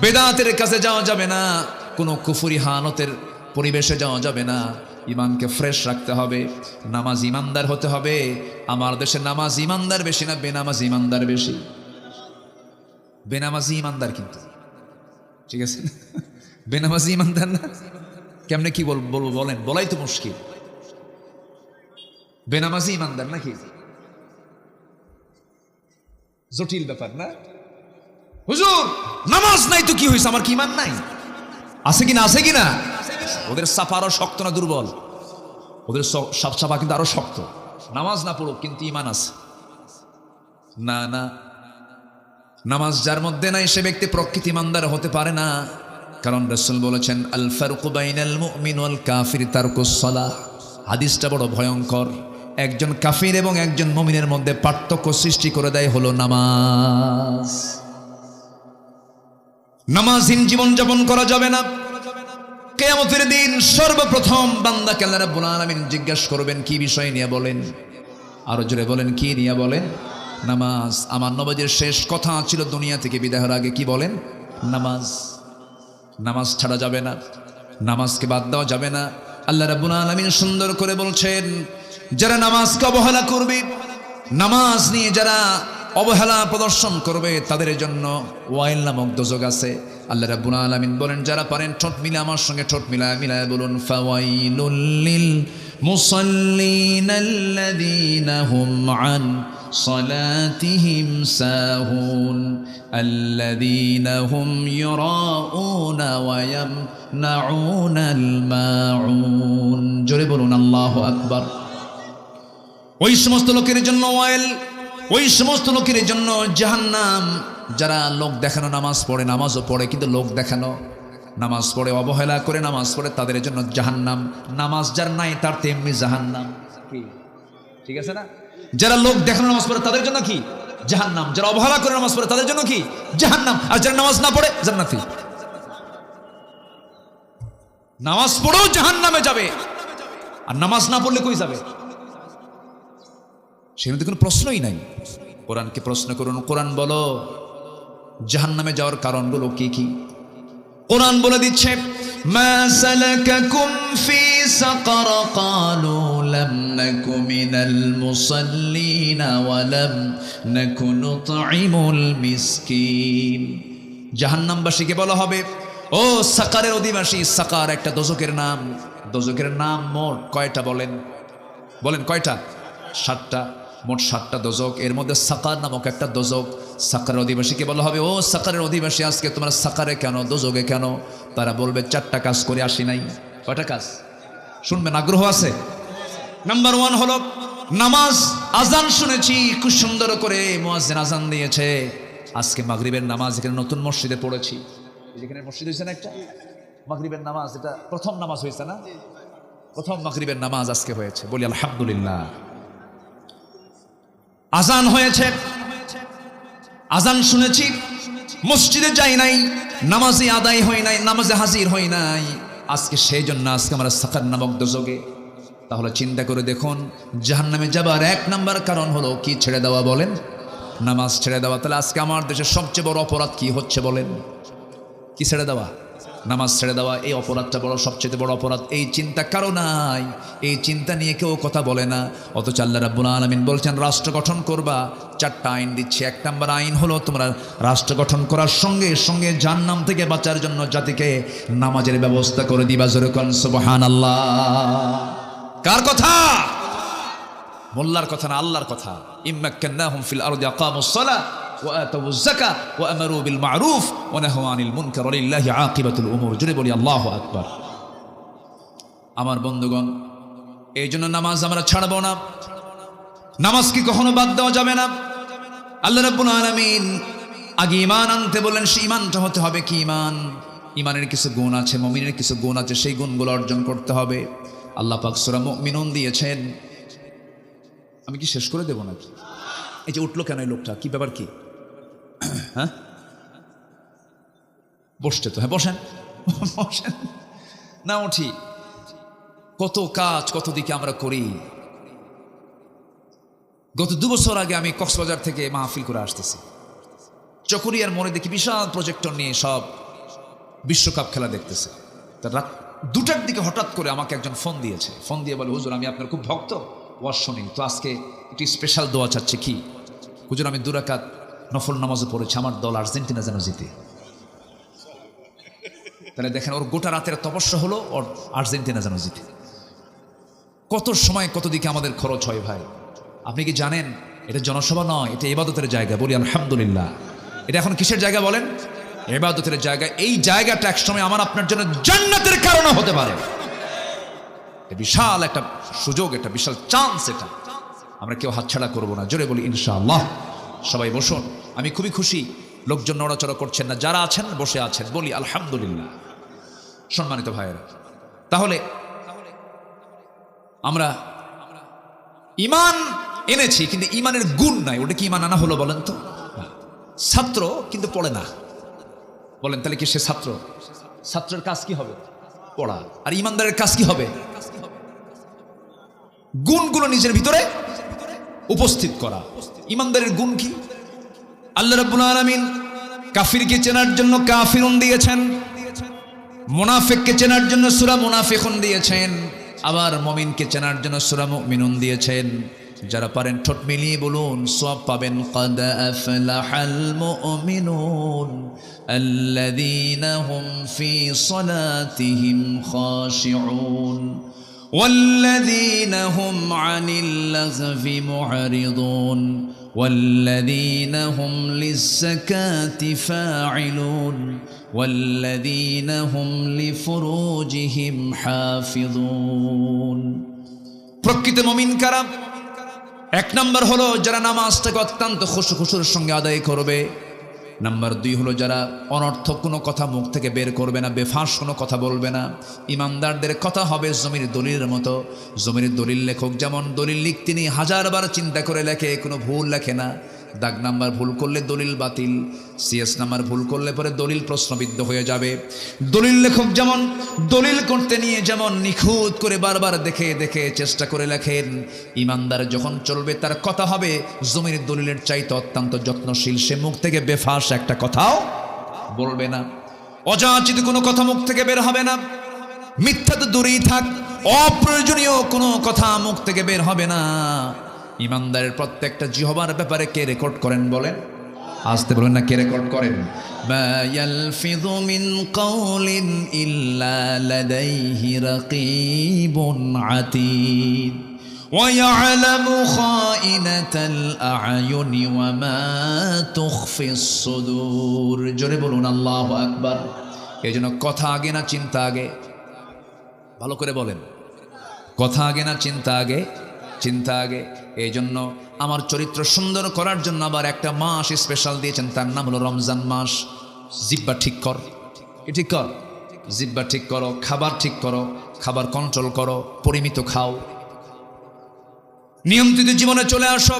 বেদাতের কাছে যাওয়া যাবে না, কোনো কুফরি হানতের পরিবেশে যাওয়া যাবে না। ঈমানকে ফ্রেশ রাখতে হবে, নামাজ ঈমানদার হতে হবে। আমার দেশে নামাজ ঈমানদার বেশি না বেনামাজ ঈমানদার বেশি? বেনামাজি ঈমানদার, কিন্তু ঠিক আছে, বেনামাজি ঈমানদার না। কেমনে কি বলবো বলেন? বলাই তো মুশকিল। বেনামাজি ঈমানদার নাকি? জটিল ব্যাপার না? হুজুর, নামাজ নাই তো কি হয়েছে, আমার কি ঈমান নাই? আছে কিনা? আছে কিনা? ওদের সাফা আরো শক্ত না দুর্বল? ওদের সাফা কিন্তু আরো শক্ত। নামাজ না পড়ুক কিন্তু ঈমান আছে। না না, নামাজ যার মধ্যে নাই সে ব্যক্তি প্রকৃত ঈমানদার হতে পারে না। কারণ রাসূল বলেছেন, আল ফারকু বাইনাল মুমিন ওয়াল কাফির তারকুস সালাহ। হাদিসটা বড় ভয়ঙ্কর। একজন কাফির এবং একজন মুমিনের মধ্যে পার্থক্য সৃষ্টি করে দেয় হলো নামাজ। নামাজহীন জীবন যাপন করা যাবে না। কিয়ামতের দিন সর্বপ্রথম বান্দাকে আল্লাহ রাব্বুল আলামিন জিজ্ঞাসা করবেন, কি বিষয় নিয়ে? বলেন, আরো জোরে বলেন, কি নিয়ে? বলেন, নামাজ। আমার নবীর শেষ কথা ছিল দুনিয়া থেকে বিদায় হওয়ার আগে, কি বলেন? নামাজ। নামাজ ছাড়া যাবে না, নামাজকে বাদ দেওয়া যাবে না। আল্লাহ রাব্বুল আলামিন সুন্দর করে বলছেন, যারা নামাজকে অবহেলা করবে, নামাজ নিয়ে যারা অবহেলা প্রদর্শন করবে, তাদের জন্য ওয়াইল নামক দোজখ আছে। আল্লাহ রাব্বুল আলামিন বলেন, যারা পারেন ঠোঁট মিলে আমার সঙ্গে ঠোঁট মিলায় বলুন, ফাওয়াইলুল লিল মুসাল্লিনাল্লাযীনা হুম আন সালাতিহিম সাহুন আল্লাযীনা হুম ইউরাউনা ওয়া ইয়ামনাউনাল মাউন। জোরে বলুন আল্লাহু আকবার। ওই সমস্ত লোকের জন্য ওয়াইল, ওই সমস্ত লোকের জন্য জাহান্নাম, যারা লোক দেখানো নামাজ পড়ে, নামাজও পড়ে কিন্তু লোক দেখানো নামাজ পড়ে, অবহেলা করে নামাজ পড়ে, তাদের জন্য জাহান্নাম। নামাজ যার নাই তার তেমনি জাহান্নাম। কি ঠিক আছে না? যারা লোক দেখানো নামাজ পড়ে তাদের জন্য কি? জাহান্নাম। যারা অবহেলা করে নামাজ পড়ে তাদের জন্য কি? জাহান্নাম। আর যারা নামাজ না পড়ে জান্নাতি। নামাজ পড়েও জাহান্নামে যাবে, আর নামাজ না পড়লে কই যাবে? সেখানে তো কোনো প্রশ্নই নাই। কোরআনকে প্রশ্ন করুন, কোরআন বলো জাহান্নামে যাওয়ার কারণগুলো কি কি। কোরআন বলে দিচ্ছে মা সালাকাকুম ফি সাকার ক্বালু লাম নাকু মিনাল মুসাল্লিন ওয়া লাম নাকু নুতঈমুল মিসকিন। জাহান্নামবাসীকে বলা হবে, ও সাকারের অধিবাসী। সাকার একটা দোজখের নাম। দোজখের নাম মোট কয়টা বলেন? বলেন কয়টা? 7টা। মোট 7টা দোজখ, এর মধ্যে সাকার নামক একটা দোজখ। সাকারের অধিবাসীকে বলা হবে, ও সাকারের অধিবাসী, আজকে তোমরা সাকারে কেন, দোজখে কেন? তারা বলবে 4টা কাজ করে আসি নাই। কয়টা কাজ শুনবেন? আগ্রহ আছে? নাম্বার 1 হলো নামাজ। আজান শুনেছি খুব সুন্দর করে মুয়াজ্জিন আজান দিয়েছে। আজকে মাগরিবের নামাজ এখানে নতুন মসজিদে পড়েছি। যেখানে মসজিদ হয়েছে না একটা, মাগরিবের নামাজ, এটা প্রথম নামাজ হয়েছে না? প্রথম মাগরিবের নামাজ আজকে হয়েছে, বলি আলহামদুলিল্লাহ। আজান হয়েছে, আজান শুনেছি, মসজিদে যাই নাই, নামাজে আদায় হয় নাই, নামাজে হাজির হই নাই। আজকে সেই জন্য আজকে আমরা সাকার নামক দোজখে। তাহলে চিন্তা করে দেখুন, জাহান্নামে যাবার 1 নাম্বার কারণ হলো কি? ছেড়ে দেওয়া। বলেন নামাজ ছেড়ে দেওয়া। তাহলে আজকে আমার দেশের সবচেয়ে বড় অপরাধ কি হচ্ছে বলেন? কি ছেড়ে দেওয়া? নামাজ ছেড়ে দেওয়া। এই অপরাধটা বড়, সবচেয়ে বড় অপরাধ। এই চিন্তা কারো নাই, এই চিন্তা নিয়ে কেউ কথা বলে না। অথচ আল্লাহ রাব্বুল আলামিন বলছেন রাষ্ট্র গঠন করবা, 4টা আইন দিচ্ছে। 1 নাম্বার আইন হলো তোমরা রাষ্ট্র গঠন করার সঙ্গে সঙ্গে জাহান্নাম থেকে বাঁচার জন্য জাতিকে নামাজের ব্যবস্থা করে দিবা। জোরে কোন সুবহানাল্লাহ। কার কথা? মোল্লার কথা না, আল্লাহর কথা। ইম্মাক্কান্নাহুম ফিল আরদি আকামুস সালাহ ওয়া আতাউয যাকাহ ওয়া আমারু বিল মা'রুফ ওয়া নাহাউ আনিল মুনকার ওয়া লিল্লাহি আকিবাতুল উমুর। জোরে বলি আল্লাহু আকবার। আমার বন্ধুগণ, এই জন্য নামাজ আমরা ছাড়ব না। নামাজ কি কখনো বাদ দেওয়া যাবে না। আল্লাহ রাব্বুল আলামিন আগে ঈমান আনতে বললেন। সেই ঈমানটা হতে হবে কি ঈমান? ঈমানের কিছু গুণ আছে, মুমিনের কিছু গুণ আছে, সেই গুণগুলো অর্জন করতে হবে। আল্লাহ পাক সূরা মুমিনুন দিয়েছেন। আমি কি শেষ করে দেব নাকি? এই যে উঠলো কেন এই লোকটা? কি ব্যাপার কি? হ্যাঁ, বসতে তো। হ্যাঁ বসেন, বসেন না। উঠি। কত কাজ, কত দিকে আমরা করি। গত 2 বছর আগে আমি কক্সবাজার থেকে মাহফিল করে আসতেছি। চকরিয়ার মোড়ে দেখি বিশাল প্রজেক্টর নিয়ে সব বিশ্বকাপ খেলা দেখতেছে। তার রাত 2টার দিকে হঠাৎ করে আমাকে একজন ফোন দিয়েছে। ফোন দিয়ে বলে, হুজুর আমি আপনার খুব ভক্ত, ওয়াজ শুনি, তো আজকে একটি স্পেশাল দোয়া চাচ্ছে। কি? হুজুর আমি 2 রাকাত নফল নামাজও পড়েছি, আমার দল আর্জেন্টিনা যেন জিতে। তাহলে দেখেন, ওর গোটা রাতের তপস্যা হলো ওর আর্জেন্টিনা যেন জিতে। কত সময়, কত দিকে আমাদের খরচ হয় ভাই। আপনি কি জানেন এটা জনসভা নয়, এটা ইবাদতের জায়গা। বলি আলহামদুলিল্লাহ। এটা এখন কিসের জায়গা বলেন? ইবাদতের জায়গা। এই জায়গাটা একসময় আমার আপনার জন্য জান্নাতের কারণ হতে পারে। বিশাল একটা সুযোগ, এটা বিশাল চান্স। এটা আমরা কেউ হাতছাড়া করবো না। জোরে বলি ইনশাআল্লাহ। সবাই বসুন। আমি খুবই খুশি, লোকজন নড়াচড়া করছেন না, যারা আছেন বসে আছেন। বলি আলহামদুলিল্লাহ। সম্মানিত ভাইয়েরা, তাহলে আমরা ঈমান এনেছি কিন্তু ঈমানের গুণ নাই। ওটা কি ঈমান আনা হলো বলেন তো? ছাত্র কিন্তু পড়ে না। বলেন তাহলে কি সে ছাত্র? ছাত্রের কাজ কি হবে? পড়া। আর ঈমানদারের কাজ কি হবে? গুণগুলো নিজের ভিতরে উপস্থিত করা। ঈমানদারের গুণ কি? আল্লাহ রাব্বুল আলামিন কাফিরকে চেনার জন্য কাফিরুন দিয়েছেন, মুনাফিককে চেনার জন্য সূরা মুনাফিকুন দিয়েছেন, আবার মুমিনকে চেনার জন্য সূরা মুমিনুন দিয়েছেন। যারা পারেন ঠোঁট মিলিয়ে বলুন, সওয়াব পাবেন। ক্বাদ আফলাহাল মুমিনুন আল্লাযীনা হুম ফি সালাতিহিম খাশিউন والذين هم عن اللغو معرضون والذين هم للزكاة فاعلون والذين هم لفروجهم حافظون। প্রকৃত মুমিন কারা? 1 নম্বর হলো যারা নামাজটাকে অত্যন্ত খুশুর সঙ্গে আদায় করবে। নাম্বার 2 হলো যারা অনর্থক কোনো কথা মুখ থেকে বের করবে না, বেফাঁস কোনো কথা বলবে না। ইমানদারদের কথা হবে জমির দলিলের মতো। জমির দলিল লেখক যেমন দলিল লিখতে নিয়ে 1000বার চিন্তা করে লেখে, কোনো ভুল লেখে না। দাগ নাম্বার ভুল করলে দলিল বাতিল, সিএস নাম্বার ভুল করলে পরে দলিল প্রশ্নবিদ্ধ হয়ে যাবে। দলিল লেখক যেমন দলিল করতে নিয়ে যেমন নিখুঁত করে বারবার দেখে দেখে চেষ্টা করে লেখেন, ইমানদার যখন চলবে তার কথা হবে জমির দলিলের চাইতে অত্যন্ত যত্নশীল। সে মুখ থেকে বেফাস একটা কথাও বলবে না, অযাচিত কোনো কথা মুখ থেকে বের হবে না। মিথ্যা তো দূরেই থাক, অপ্রয়োজনীয় কোনো কথা মুখ থেকে বের হবে না। ইমানদারের প্রত্যেকটা জিহবার ব্যাপারে কে রেকর্ড করেন বলেন? আসতে বলেন না, কে রেকর্ড করেন? মা ইয়ালফিযু মিন কাওলিন ইল্লা লাদাইহি রাকীবুন আতীদ ওয়া ইয়ালামু খাইনাতাল আ'য়ুনি ওয়া মা তুখফিস সুদূর। জোরে বলুন আল্লাহু আকবার। এজন্য কথা আগে না চিন্তা আগে? ভালো করে বলেন, কথা আগে না চিন্তা আগে? চিন্তা আগে। এই জন্য আমার চরিত্র সুন্দর করার জন্য আবার একটা মাস স্পেশাল দিয়েছেন, তার নাম হলো রমজান মাস। জিহ্বা ঠিক কর, ঠিক কর, জিহ্বা ঠিক করো, খাবার ঠিক করো, খাবার কন্ট্রোল করো, পরিমিত খাও, নিয়ন্ত্রিত জীবনে চলে আসো।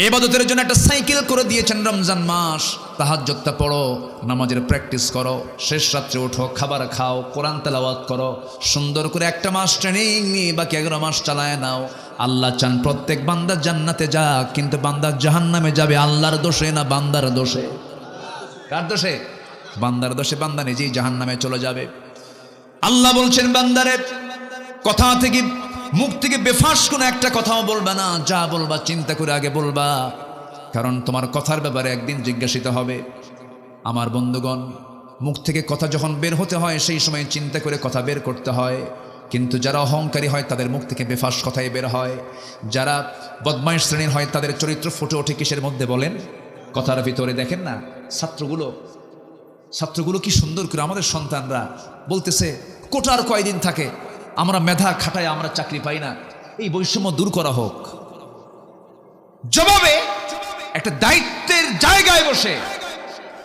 ইবাদতের জন্য একটা সাইকেল করে দিয়েছেন রমজান মাস। তাহাজ্জুদটা পড়ো, নামাজের প্র্যাকটিস করো, শেষ রাত্রে ওঠো, খাবার খাও, কোরআন তেলাওয়াত করো, সুন্দর করে একটা মাস ট্রেনিং নিয়ে বাকি 11 মাস চালায় নাও। আল্লাহ চান প্রত্যেক বান্দা জান্নাতে যাক, কিন্তু বান্দা জাহান্নামে যাবে আল্লাহর দোষে না বান্দার দোষে? কার দোষে? বান্দার দোষে। বান্দা নিজেই জাহান্নামে চলে যাবে। আল্লাহ বলছেন বান্দারে কথা থেকে, মুখ থেকে বেফাস কোনো একটা কথাও বলবা না, যা বলবা চিন্তা করে আগে বলবা, কারণ তোমার কথার ব্যাপারে একদিন জিজ্ঞাসিত হবে। আমার বন্ধুগণ, মুখ থেকে কথা যখন বের হতে হয় সেই সময় চিন্তা করে কথা বের করতে হয়। কিন্তু যারা অহংকারী হয় তাদের মুখ থেকে বেফাস কথাই বের হয়। যারা বদমাইশ শ্রেণীর হয় তাদের চরিত্র ফুটে ওঠে কিসের মধ্যে বলেন? কথার ভিতরে। দেখেন না ছাত্রগুলো কি সুন্দর করে, আমাদের সন্তানরা বলতেছে কোটার কয়দিন থাকে, আমরা মেধা খাটায় আমরা চাকরি পাই না, এই বৈষম্য দূর করা হোক। জবাবে একটা দায়িত্বের জায়গায় বসে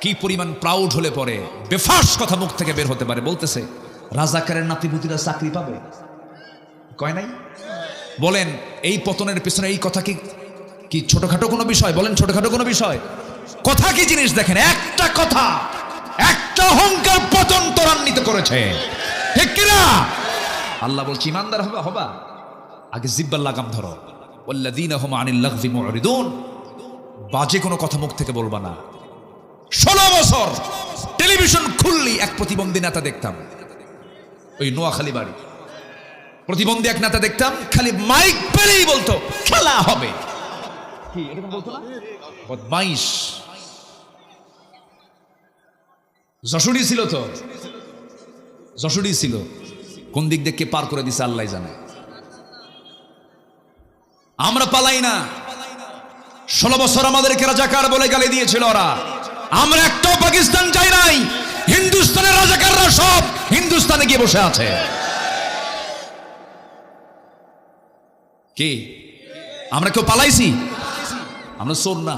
কি পরিমাণ প্রাউড হলে পরে বেফাস কথা মুখ থেকে বের হতে পারে। বলতেছে রাজাকারের নাতিপুতিরা চাকরি পাবে, কয় নাই? বলেন এই পতনের পিছনে এই কথা কি ছোটখাটো কোনো বিষয়? বলেন ছোটখাটো কোনো বিষয়? কথা কি জিনিস দেখেন, একটা কথা, একটা অহংকার পতন ত্বরান্বিত করেছে, ঠিক কিনা? আল্লাহ বলছে ইমানদার হবা আগে জিব্বার লাগাম ধরো। ওয়াল্লাযীনা হুম আনিল লাগযি মুরিদুন। বাজে কোনো কথা মুখ থেকে বলবা না। 16 বছর টেলিভিশন খুললি এক প্রতিবন্ধী নেতা দেখতাম, ওই নোয়াখালী বাড়ি, প্রতিবন্ধী এক নেতা দেখতাম, খালি মাইক পেলেই বলতো খেলা হবে। কি এরকম বলতো না? বদমাইশ। যশোরী ছিল তো, যশোরী ছিল, কোন দিক দিয়ে কে পার করে দিছে আল্লাহ জানে। আমরা পালাই না। 16 বছর আমাদেরকে রাজাকার বলে গালি দিয়েছিল ওরা। আমরা একটাও পাকিস্তান যাই নাই। হিন্দুস্তানের রাজাকাররা সব হিন্দুস্তানে গিয়ে বসে আছে। কি আমরা কেউ পালাইছি? আমরা চোর না,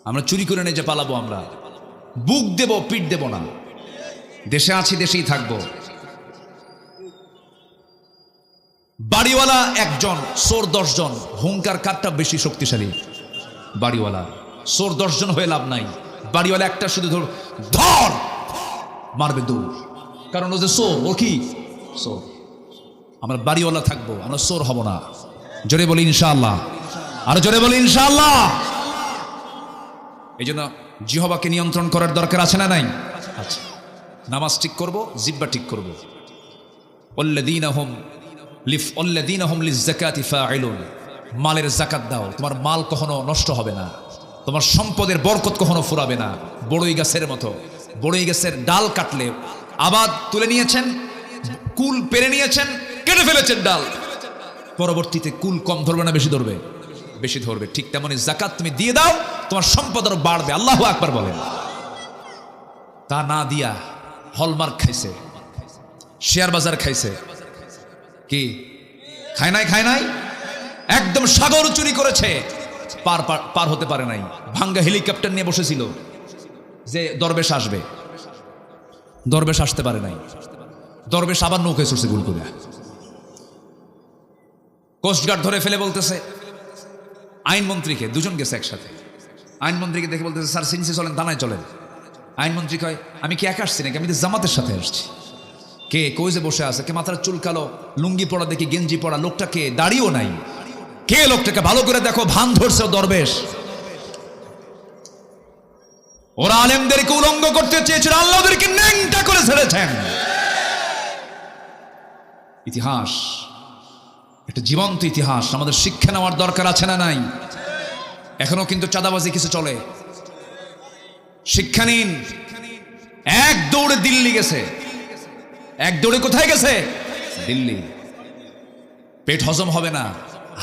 আমরা চুরি করে নিয়ে যে পালাবো। আমরা বুক দেব, পিঠ দেব না। দেশে আছি, দেশেই থাকবো। বাড়িওয়ালা একজন, চোর 10 জন। হুঙ্কার কারটা বেশি শক্তিশালী? বাড়িওয়ালা। চোর 10 জন হয়ে লাভ নাই। বাড়িওয়ালা একটা শুধু ধর মারবে দৌড়, কারণ ও যে চোর। ও কি চোর? আমরা বাড়িওয়ালা থাকবো, আমরা চোর হব না। জোরে বলি ইনশাআল্লাহ, আর জোরে বলি ইনশাআল্লাহ। এই জন্য জিহ্বাকে নিয়ন্ত্রণ করার দরকার আছে না নাই? আচ্ছা, নামাজ ঠিক করবো, জিহ্বা ঠিক করবো। ওয়াল্লাযীনা হুম লিয-যাকাতি ফাঈলুন। মালের যাকাত দাও, তোমার মাল কখনো নষ্ট হবে না, তোমার সম্পদের বরকত কখনো ফুরাবে না। বড়ই গাছের মতো, বড়ই গাছের ডাল কাটলে আবাদ তুলে নিয়েছেন, কুল পেরে নিয়েছেন, কেটে ফেলেছেন ডাল, পরবর্তীতে কুল কম ধরবে না বেশি ধরবে? বেশি ধরবে। ঠিক তেমনি যাকাত তুমি দিয়ে দাও, তোমার সম্পদ আরো বাড়বে। আল্লাহু আকবার বলেন। তা না দিয়া হলমার্ক খাইছে, শেয়ার বাজার খাইছে, কি খায় নাই? খায় নাই। একদম সাগর চুরি করেছে, পার হতে পারে নাই। ভাঙ্গা হেলিকপ্টার নিয়ে বসেছিল যে দরবেশ আসবে, দরবেশ আসতে পারে নাই। দরবেশ আবার নৌকায় চড়ছে গুল করে। কোস্টগার্ড ধরে ফেলে বলতেছে আইনমন্ত্রীকে, দুজন গেছে একসাথে। আইনমন্ত্রীকে দেখে বলতেছে, স্যার সিনসি চলেন, থানায় চলেন। আইনমন্ত্রী কয়, আমি কি একা আসছি নাকি, আমি তো জামাতের সাথে আসছি। কে? কই যে বসে আছে, কে মাথার চুল কালো, লুঙ্গি পরা দেখি, গেঞ্জি পরা, লোকটা কে? দাড়িও নাই। কে লোকটাকে? ভালো করে দেখো, ভান ধরছে দরবেশ। ওরা আলেমদেরকে উলঙ্গ করতে চেয়েছিল, আল্লাহ ওদেরকে ন্যাংটা করে ছেড়েছেন। ইতিহাস, একটা জীবন্ত ইতিহাস, আমাদের শিক্ষা নেওয়ার দরকার আছে না নাই? এখনো কিন্তু চাঁদাবাজি কিছু চলে। শিক্ষা নিন। এক দৌড়ে দিল্লি গেছে, এক দৌড়ে কোথায় গেছে? দিল্লি। পেট হজম হবে না,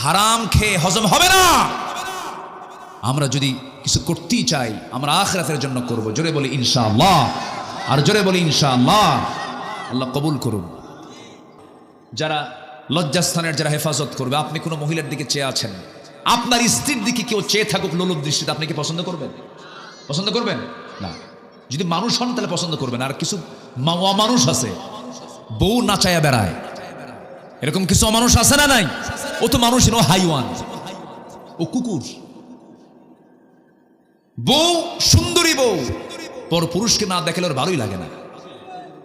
হারাম খেয়ে হজম হবে না। আমরা যদি কিছু করতেই চাই, আমরা আখিরাতের জন্য করব। জোরে বলি ইনশাআল্লাহ, আর জোরে বলি ইনশাআল্লাহ। আল্লাহ কবুল করুন। যারা লজ্জাস্থানের যারা হেফাজত করবে, আপনি কোনো মহিলার দিকে চেয়ে আছেন, আপনার স্ত্রীর দিকে কেউ চেয়ে থাকুক লোলুপ দৃষ্টিতে, আপনি কি পছন্দ করবেন? পছন্দ করবেন না। যদি মানুষ হন তাহলে পছন্দ করবেন। আর কিছু অমানুষ আছে, বউ নাচায়া বেড়ায়, এরকম কিছু অমানুষ আছে না নাই? ও তো মানুষ নয়, হাইওয়ান, ও কুকুর। বউ সুন্দরী বউ, পর পুরুষকে না দেখলে ওর ভালোই লাগে না।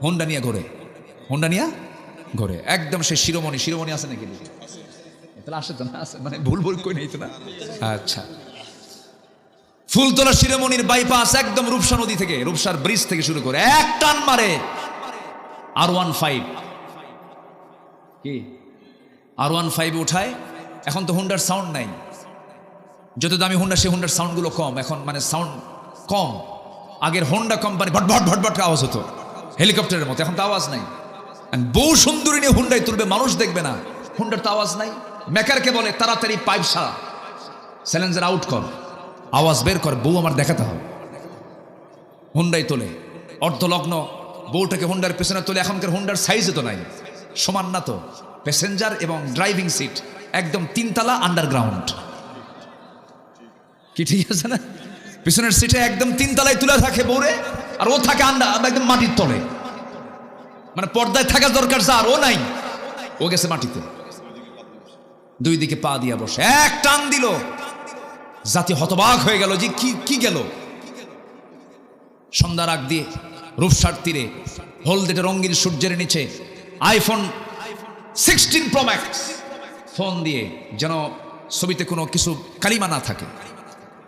হোন্ডা নিয়ে ঘোরে, হোন্ডা নিয়ে ঘোরে, একদম সে শিরোমণি। শিরোমণি আছে নাকি? তাহলে আসে তো না, আছে মানে ভুল ভুল কই নেই তো না। আচ্ছা, ফুলতলা শিরোমণির বাইপাস একদম রূপসা নদী থেকে, রূপসার ব্রিজ থেকে শুরু করে এক টান মারে R15। কি R15 উঠায়? এখন তো হোন্ডার সাউন্ড নাই। যত দামি হোন্ডা, সে হোন্ডার সাউন্ডগুলো কম এখন, মানে সাউন্ড কম। আগের হোন্ডা কোম্পানি ভটভট ভটভট আওয়াজ হতো হেলিকপ্টারের মতো, এখন তো আওয়াজ নাই। বউ সুন্দরী নিয়ে হুন্ডায় তুলবে, মানুষ দেখবে না, হুন্ডার তো আওয়াজ নাই। মেকারকে বলে তাড়াতাড়ি পাইপ সারা, স্যালেঞ্জার আউট কর, আওয়াজ বের কর, বউ আমার দেখাতে হবে। হুন্ডাই তোলে, অর্ধলগ্ন বউটাকে হুন্ডার পেছনে তোলে। এখনকার হুন্ডার সাইজে তো নাই, সমান না তো। প্যাসেঞ্জার এবং ড্রাইভিং সিট একদম 3 তলা আন্ডারগ্রাউন্ড। কি ঠিক আছে না? পিছনের সিটে একদম 3 তলায় তুলে থাকে বউরে, আর ও থাকে একদম মাটির তলে। মানে পর্দায় থাকা দরকার যার, ও নাই, ও গেছে মাটিতে, দুই দিকে পা দিয়া বসে। এক টান দিল, জাতি হতবাক হয়ে গেল যে কি গেল। সন্ধ্যার আগ দিয়ে রূপসার তীরে হলদেটে রঙিন সূর্যের নিচে iPhone 16 Pro Max ফোন দিয়ে, যেন ছবিতে কোনো কিছু কালিমা না থাকে,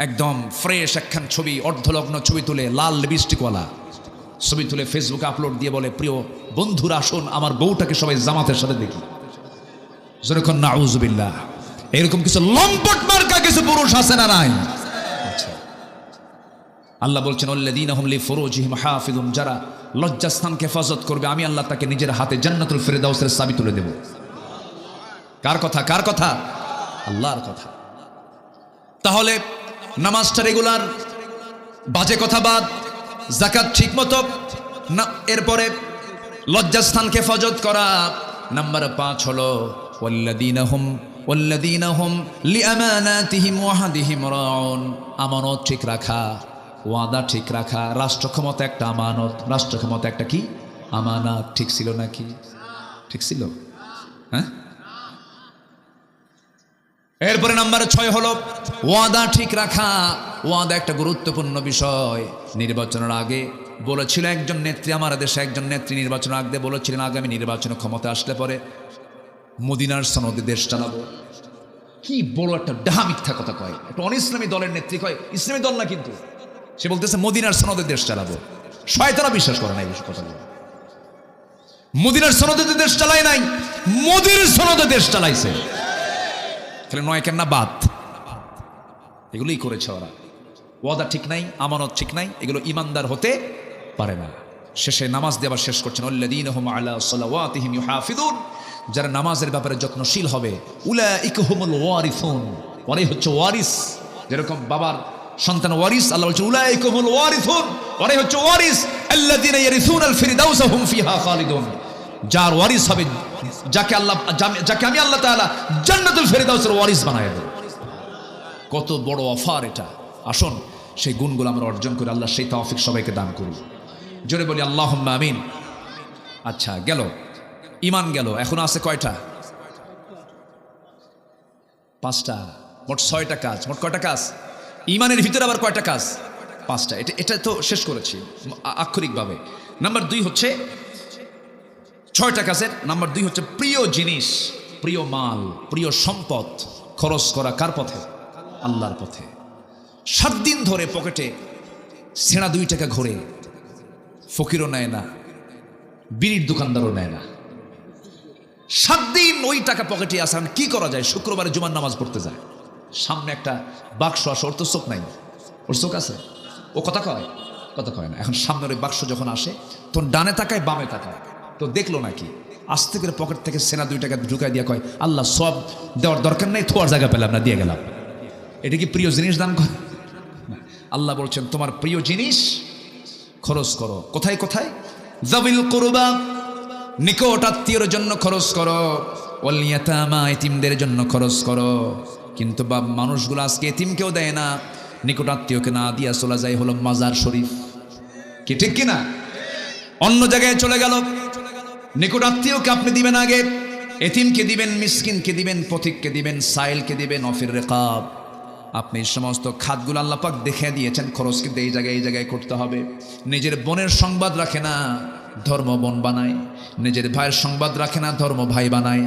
একদম ফ্রেশ একখান ছবি, অর্ধলগ্ন ছবি তুলে, লাল লিপস্টিকওয়ালা ছবি তুলে ফেসবুকে আপলোড দিয়ে বলে, প্রিয় বন্ধুরা আসুন আমার বউটাকে সবাই জামাতের সাথে দেখি। যেরকম নাউজুবিল্লাহ, এরকম কিছু লম্পট মার্কা কিছু পুরুষ আছে না নাই? আল্লাহ বলছেন, আল্লাযীনা হুম লিফুরুজিহিম হাফিজুন, যারা লজ্জাস্থানকে হেফাজত করবে, আমি আল্লাহ তাকে নিজের হাতে জান্নাতুল ফিরদাউসের চাবি তুলে দেব। কার কথা? কার কথা? আল্লাহর কথা। তাহলে নামাজটা রেগুলার, বাজে কথা বাদ, যাকাত ঠিক মতো না, এরপরে লজ্জাস্থানকে হেফাজত করা। নাম্বার 5 হলো ওয়াল্লাযীনা হুম লিআমানাতিহিম ওয়া আহদিহিম রাউন, আমানত ঠিক রাখা, ওয়াদা ঠিক রাখা। রাষ্ট্র ক্ষমতা একটা আমানত, রাষ্ট্র ক্ষমতা একটা কি? আমানত। ঠিক ছিল নাকি? ঠিক ছিল? হ্যাঁ। এরপরে নাম্বার 6 হলো ওয়াদা ঠিক রাখা। ওয়াদা একটা গুরুত্বপূর্ণ বিষয়। নির্বাচনের আগে বলেছিল একজন নেত্রী, আমার দেশে একজন নেত্রী নির্বাচনের আগে বলেছিলেন, আগামী নির্বাচনে ক্ষমতা আসলে পরে মদিনার সনদে দেশ চালাবো। কি বড় একটা ডাহা মিথ্যা কথা কয়, একটা অনিসলামী দলের নেত্রী কয়, ইসলামী দল না কিন্তু, সে বলতেছে মদিনার সনদে দেশ চালাবো। শয়তানরা বিশ্বাস করে না এই কথাগুলো। মদিনার সনদে দেশ চালায় নাই, মোদির সনদে দেশ চালাইছে। তাহলে নয় কেন না বাদ, এগুলোই করেছে ওরা। ওয়াদা ঠিক নাই, আমানত ঠিক নাই, এগুলো ইমানদার হতে পারে না। শেষে নামাজ দিয়ে আবার শেষ করছেন, আল্লাযীনা হুম আলা সালাওয়াতিহিম ইউহাফিজুন, যারা নামাজের ব্যাপারে যত্নশীল হবে, উলাইকা হুমুল ওয়ারিসুন, ওরাই হচ্ছে ওয়ারিস। যেরকম বাবার সন্তান ওয়ারিস, আল্লাহ বলছেন উলাইকা হুমুল ওয়ারিসুন, ওরাই হচ্ছে ওয়ারিস। আল্লাযীনা ইয়ারিসুনাল ফিরদাউসা হুম ফিহা খালিদুন, যার ওয়ারিস হবে, যাকে আমি আল্লাহ তাআলা জান্নাতুল ফিরদাউসের ওয়ারিস বানায় দেব। কত বড় অফার এটা! আসুন সেই গুণগুলো আমরা অর্জন করে আল্লাহ সেই তৌফিক সবাইকে দান করুন। জোরে বলি আল্লাহুম্মা আমিন। আচ্ছা, গেল ইমান গেল, এখন আছে কয়টা? 5টা। মোট 6টা কাজ। মোট কয়টা কাজ? ইমানের ভিতরে আবার কয়টা কাজ? 5টা। এটা তো শেষ করেছি আক্ষরিকভাবে। নাম্বার 2 হচ্ছে 6টা কাজের নাম্বার 2 হচ্ছে প্রিয় জিনিস, প্রিয় মাল, প্রিয় সম্পদ খরচ করা কার পথে? আল্লাহর পথে। 7 দিন ধরে পকেটে ছেঁড়া 2 টাকা ঘোরে, ফকিরও নেয় না, বিড়ির দোকানদারও নেয় না। 7 দিন ওই টাকা পকেটে আসে। কি করা যায়? শুক্রবারে জুমার নামাজ পড়তে যায়, সামনে একটা বাক্স আসে, ওর তো চোখ নাই, ওর চোখ আছে, ও কথা কয় না। এখন সামনের ওই বাক্স যখন আসে তখন ডানে তাকায় বামে তাকায়, তো দেখলো নাকি আস্তে করে পকেট থেকে সেনা 2 টাকা ঢুকাই দিয়া কয়, আল্লাহ সব দেওয়ার দরকার নেই, থোয়ার জায়গা পেলাম না, দিয়ে গেলাম। এটা কি প্রিয় জিনিস দান করে? আল্লাহ বলছেন তোমার প্রিয় জিনিস খরচ করো। কোথায় কোথায়? যাবিল কুরবা, নিকট আত্মীয়র জন্য খরচ করো, ওয়াল ইয়াতামা, এতিমদের জন্য খরচ করো। কিন্তু বাপ মানুষগুলো আজকে এতিমকেও দেয় না, নিকট আত্মীয়কে না দিয়া চলে যায় হলো মাজার শরীফ। কি ঠিক কিনা? অন্য জায়গায় চলে গেল। নিকট আত্মীয়কে আপনি দিবেন আগে, এতিমকে দিবেন, মিসকিনকে দিবেন, পথিককে দিবেন, সাইলকে দিবেন, অফির রেকাব। আপনি সমস্ত খাতগুলো আল্লাহ পাক দেখে দিয়েছেন, খরচ কিন্তু এই জায়গায় করতে হবে। নিজের বোনের সংবাদ রাখে না, ধর্ম বোন বানায়। নিজের ভাইয়ের সংবাদ রাখে না, ধর্ম ভাই বানায়।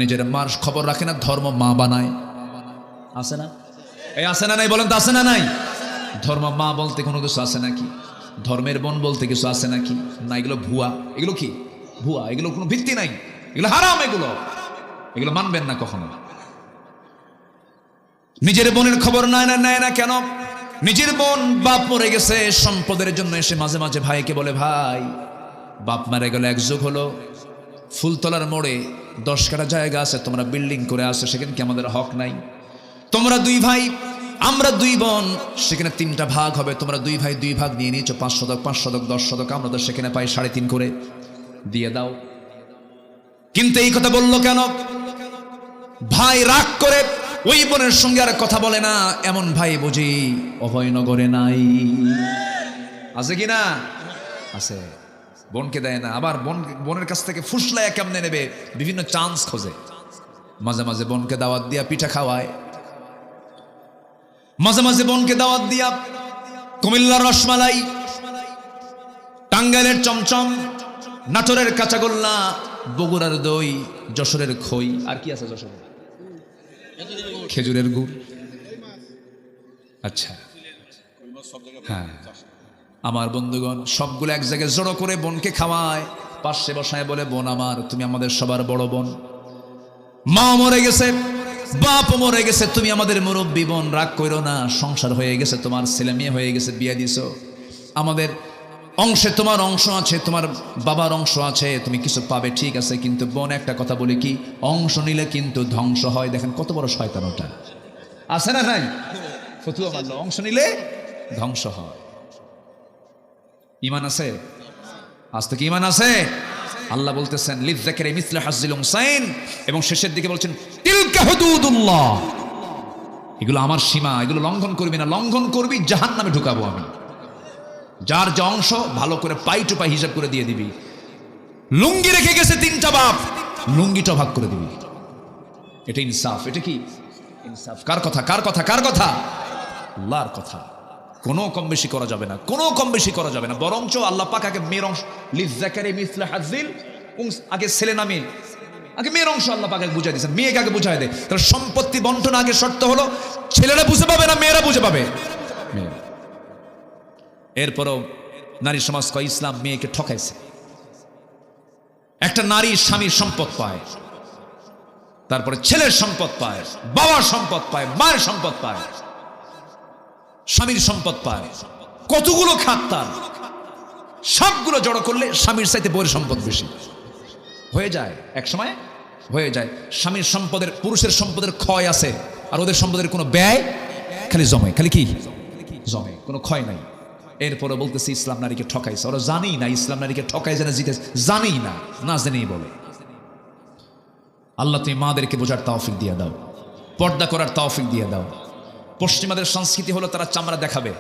নিজের মার খবর রাখে না, ধর্ম মা বানায়। আছে না? এই আছে না নাই বলেন তো? আছে না নাই? ধর্ম মা বলতে কোনো কিছু আছে নাকি? ধর্মের বোন বলতে কিছু আছে নাকি? না, এগুলো ভুয়া। এগুলো কি ভুয়া? এগুলো কোনো ভিত্তি নাই, এগুলো হারাম। এগুলো মানবেন না কখনো। নিজের বোনের খবর নেয় না কেন? নিজের বোন বাপ মরে গেছে, সম্পদের জন্য এসে মাঝে মাঝে ভাইকে বলে, ভাই বাপ মারা গেল, এক যুগ হলো, ফুলতলার মোড়ে 10 কাঠা জায়গা আছে, তোমরা বিল্ডিং করে আসো, সেখানে কি আমাদের হক নাই? তোমরা 2 ভাই, আমরা 2 বোন, সেখানে 3টা ভাগ হবে, তোমরা 2 ভাই 2 ভাগ নিয়ে নিয়েছো, 5 শতক 5 শতক 10 শতক, আমরা তো সেখানে পাই 3.5 করে, দিয়ে দাও। কিন্তু এই কথা বললো কেন? ভাই রাগ করে ওই বোনের সঙ্গে আর কথা বলে না। এমন ভাই বুঝি অভয়নগরে নাই? আছে কি না? আছে। বোনকে দেয় না, আবার বোনের কাছ থেকে ফুসলায় কেমনে নেবে, বিভিন্ন চান্স খোঁজে। মাঝে মাঝে বোনকে দাওয়াত দিয়া পিঠা খাওয়ায়, মাঝে মাঝে বোনকে দাওয়াত দিয়া কুমিল্লার রসমালাই, টাঙ্গাইলের চমচম, নাটোরের কাঁচাগোল্লা, বগুড়ার দই, যশোরের খই, আর কি আছে যশোরে? খেজুরের গুড়। আচ্ছা, হ্যাঁ, আমার বন্ধুগণ সবগুলো এক জায়গায় জড়ো করে বোনকে খাওয়ায়, পাশে বসায় বলে, বোন আমার, তুমি আমাদের সবার বড় বোন, মা মরে গেছে, বাপ মরে গেছে, তুমি আমাদের মুরব্বী বোন, রাগ করো না, সংসার হয়ে গেছে, তোমার ছেলে মেয়ে হয়ে গেছে, বিয়ে দিছো, আমাদের অংশে তোমার অংশ আছে, তোমার বাবার অংশ আছে, তুমি কিছু পাবে, ঠিক আছে, কিন্তু বোন একটা কথা বলি, কি অংশ নিলে কিন্তু ধ্বংস হয়। দেখেন কত বড় শয়তান ওটা, আছে না নাই? ফতুয়া মারলো, অংশ নিলে ধ্বংস হয়। ইমান আছে? আজ থেকে ইমান আছে? আল্লাহ বলতেছেন লিযযাকিরি মিসলু হাজ্জিল উনসাইন, এবং শেষের দিকে বলছেন তিলকা হুদুদুল্লাহ, এগুলো আমার সীমা, এগুলো লঙ্ঘন করবি না, লঙ্ঘন করবি জাহান্নামে ঢুকাবো আমি। যার যে অংশ ভালো করে পাই টু পাই হিসাব করে দিয়ে দিবি। লুঙ্গি রেখে গেছে 3টা বাপ, লুঙ্গিটা ভাগ করে দিবি। এটা ইনসাফ। এটা কি ইনসাফ? কার কথা? কার কথা? কার কথা? আল্লাহর কথা। কোনো কম বেশি করা যাবে না, কোনো কম বেশি করা যাবে না। বরঞ্চ আল্লাহ পাক আগে মেয়ের অংশ, লিযযাকিরি মিসলু হাজ্জিল, আগে ছেলে না মেয়ে, আগে মেয়ের অংশ আল্লাহ পাক আগে বুঝাই দিয়েছেন, মেয়েকে আগে বুঝাই দেয়। তাহলে সম্পত্তি বন্টন আগে শর্ত হলো ছেলেরা বুঝে পাবে না মেয়েরা বুঝে পাবে? মেয়েরা। এরপরও নারী সমাজ কয় ইসলাম মেয়েকে ঠকাইছে। একটা নারী স্বামীর সম্পদ পায়, তারপরে ছেলের সম্পদ পায়, বাবার সম্পদ পায়, মায়ের সম্পদ পায়, স্বামীর সম্পদ পায়, কতগুলো খাত তার, সবগুলো জড়ো করলে স্বামীর চাইতে বউয়ের সম্পদ বেশি হয়ে যায়। এক সময় হয়ে যায় স্বামীর সম্পদের, পুরুষের সম্পদের ক্ষয় আছে, আর ওদের সম্পদের কোনো ব্যয়, খালি জমে, খালি কি জমে, কোনো ক্ষয় নাই। এরপরে বলতেছে ইসলাম নারীকে ঠকাইছে। ওরা জানি না ইসলাম নারীকে ঠকাই, জানে জিতে, জানি না, না জেনেই বলে। আল্লাহ তুমি মাদেরকে বোঝার তৌফিক দিয়ে দাও, পর্দা করার তৌফিক দিয়ে দাও। পশ্চিমাদের সংস্কৃতি হলো তারা চামড়া দেখাবে,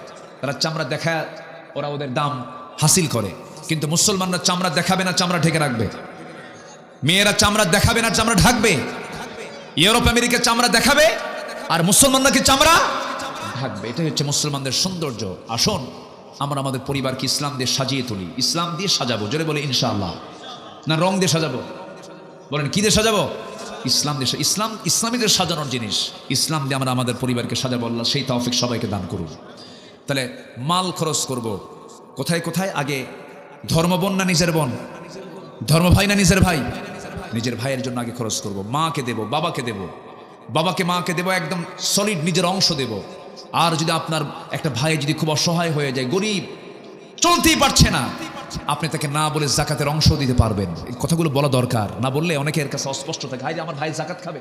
তারা চামড়া দেখা ওরা ওদের দাম হাসিল করে, কিন্তু মুসলমানরা চামড়া দেখাবে না, চামড়া ঢেকে রাখবে। মেয়েরা চামড়া দেখাবে না, চামড়া ঢাকবে। ইউরোপ আমেরিকা চামড়া দেখাবে, আর মুসলমানরা কি চামড়া ঢাকবে। এটাই হচ্ছে মুসলমানদের সৌন্দর্য। আসুন আমরা আমাদের পরিবারকে ইসলাম দিয়ে সাজিয়ে তুলি, ইসলাম দিয়ে সাজাবো। জোরে বলে ইনশাআল্লাহ। না রং দিয়ে সাজাবো? বলেন কি দিয়ে সাজাবো? ইসলাম দিয়ে। ইসলাম ইসলামীদের সাজানোর জিনিস। ইসলাম দিয়ে আমরা আমাদের পরিবারকে সাজাবো। আল্লাহ সেই তৌফিক সবাইকে দান করুন। তাহলে মাল খরচ করব কোথায় কোথায়? আগে ধর্মবোন না নিজের বোন? ধর্ম ভাই না নিজের ভাই? নিজের ভাইয়ের জন্য আগে খরচ করব। মাকে দেব, বাবাকে দেব, বাবাকে মাকে দেব, একদম সলিড নিজের অংশ দেব। আর যদি আপনার একটা ভাই যদি খুব অসহায় হয়ে যায়, গরিব, চলতেই পারছে না, আপনি তাকে না বলে জাকাতের অংশ দিতে পারবেন। এই কথাগুলো বলা দরকার। না বললে অনেকের কাছে অস্পষ্ট থাকে, হাই আমার ভাই জাকাত খাবে।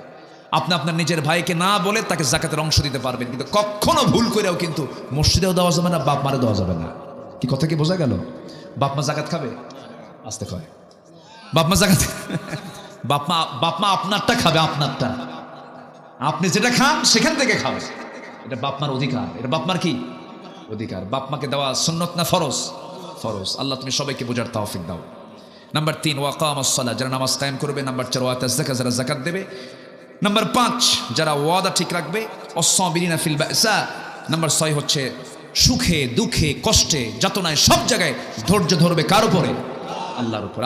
আপনি আপনার নিজের ভাইকে না বলে তাকে জাকাতের অংশ দিতে পারবেন। কিন্তু কখনো ভুল করেও কিন্তু মসজিদেও দেওয়া যাবে না, বাপ মারে দেওয়া যাবে না। কি কথা কি বোঝা গেল? বাপ মা জাকাত খাবে? আসতে কয় বাপ মা জাকাত, বাপ মা আপনারটা খাবে, আপনারটা। আপনি যেটা খান সেখান থেকে খাবে। এটা বাপ মার অধিকার। এটা বাপ মার কি অধিকার? বাপ মাকে দেওয়া সুন্নত না ফরজ? ফরজ। আল্লাহ তুমি সবাইকে বোঝার তৌফিক দাও। নাম্বার 3 ওয়াকামাস সালাহ, যারা নামাজ কায়েম করবে। নাম্বার 4 ওয়াতাজ যাকাত, যারা যাকাত দেবে। নাম্বার 5 যারা ওয়াদা ঠিক রাখবে। ওয়াসসাবিরিনা ফিল বাসা। নাম্বার 6 হচ্ছে সুখে দুঃখে কষ্টে যাতনায় সব জায়গায় ধৈর্য ধরবে। কার উপরে? আল্লাহর উপর।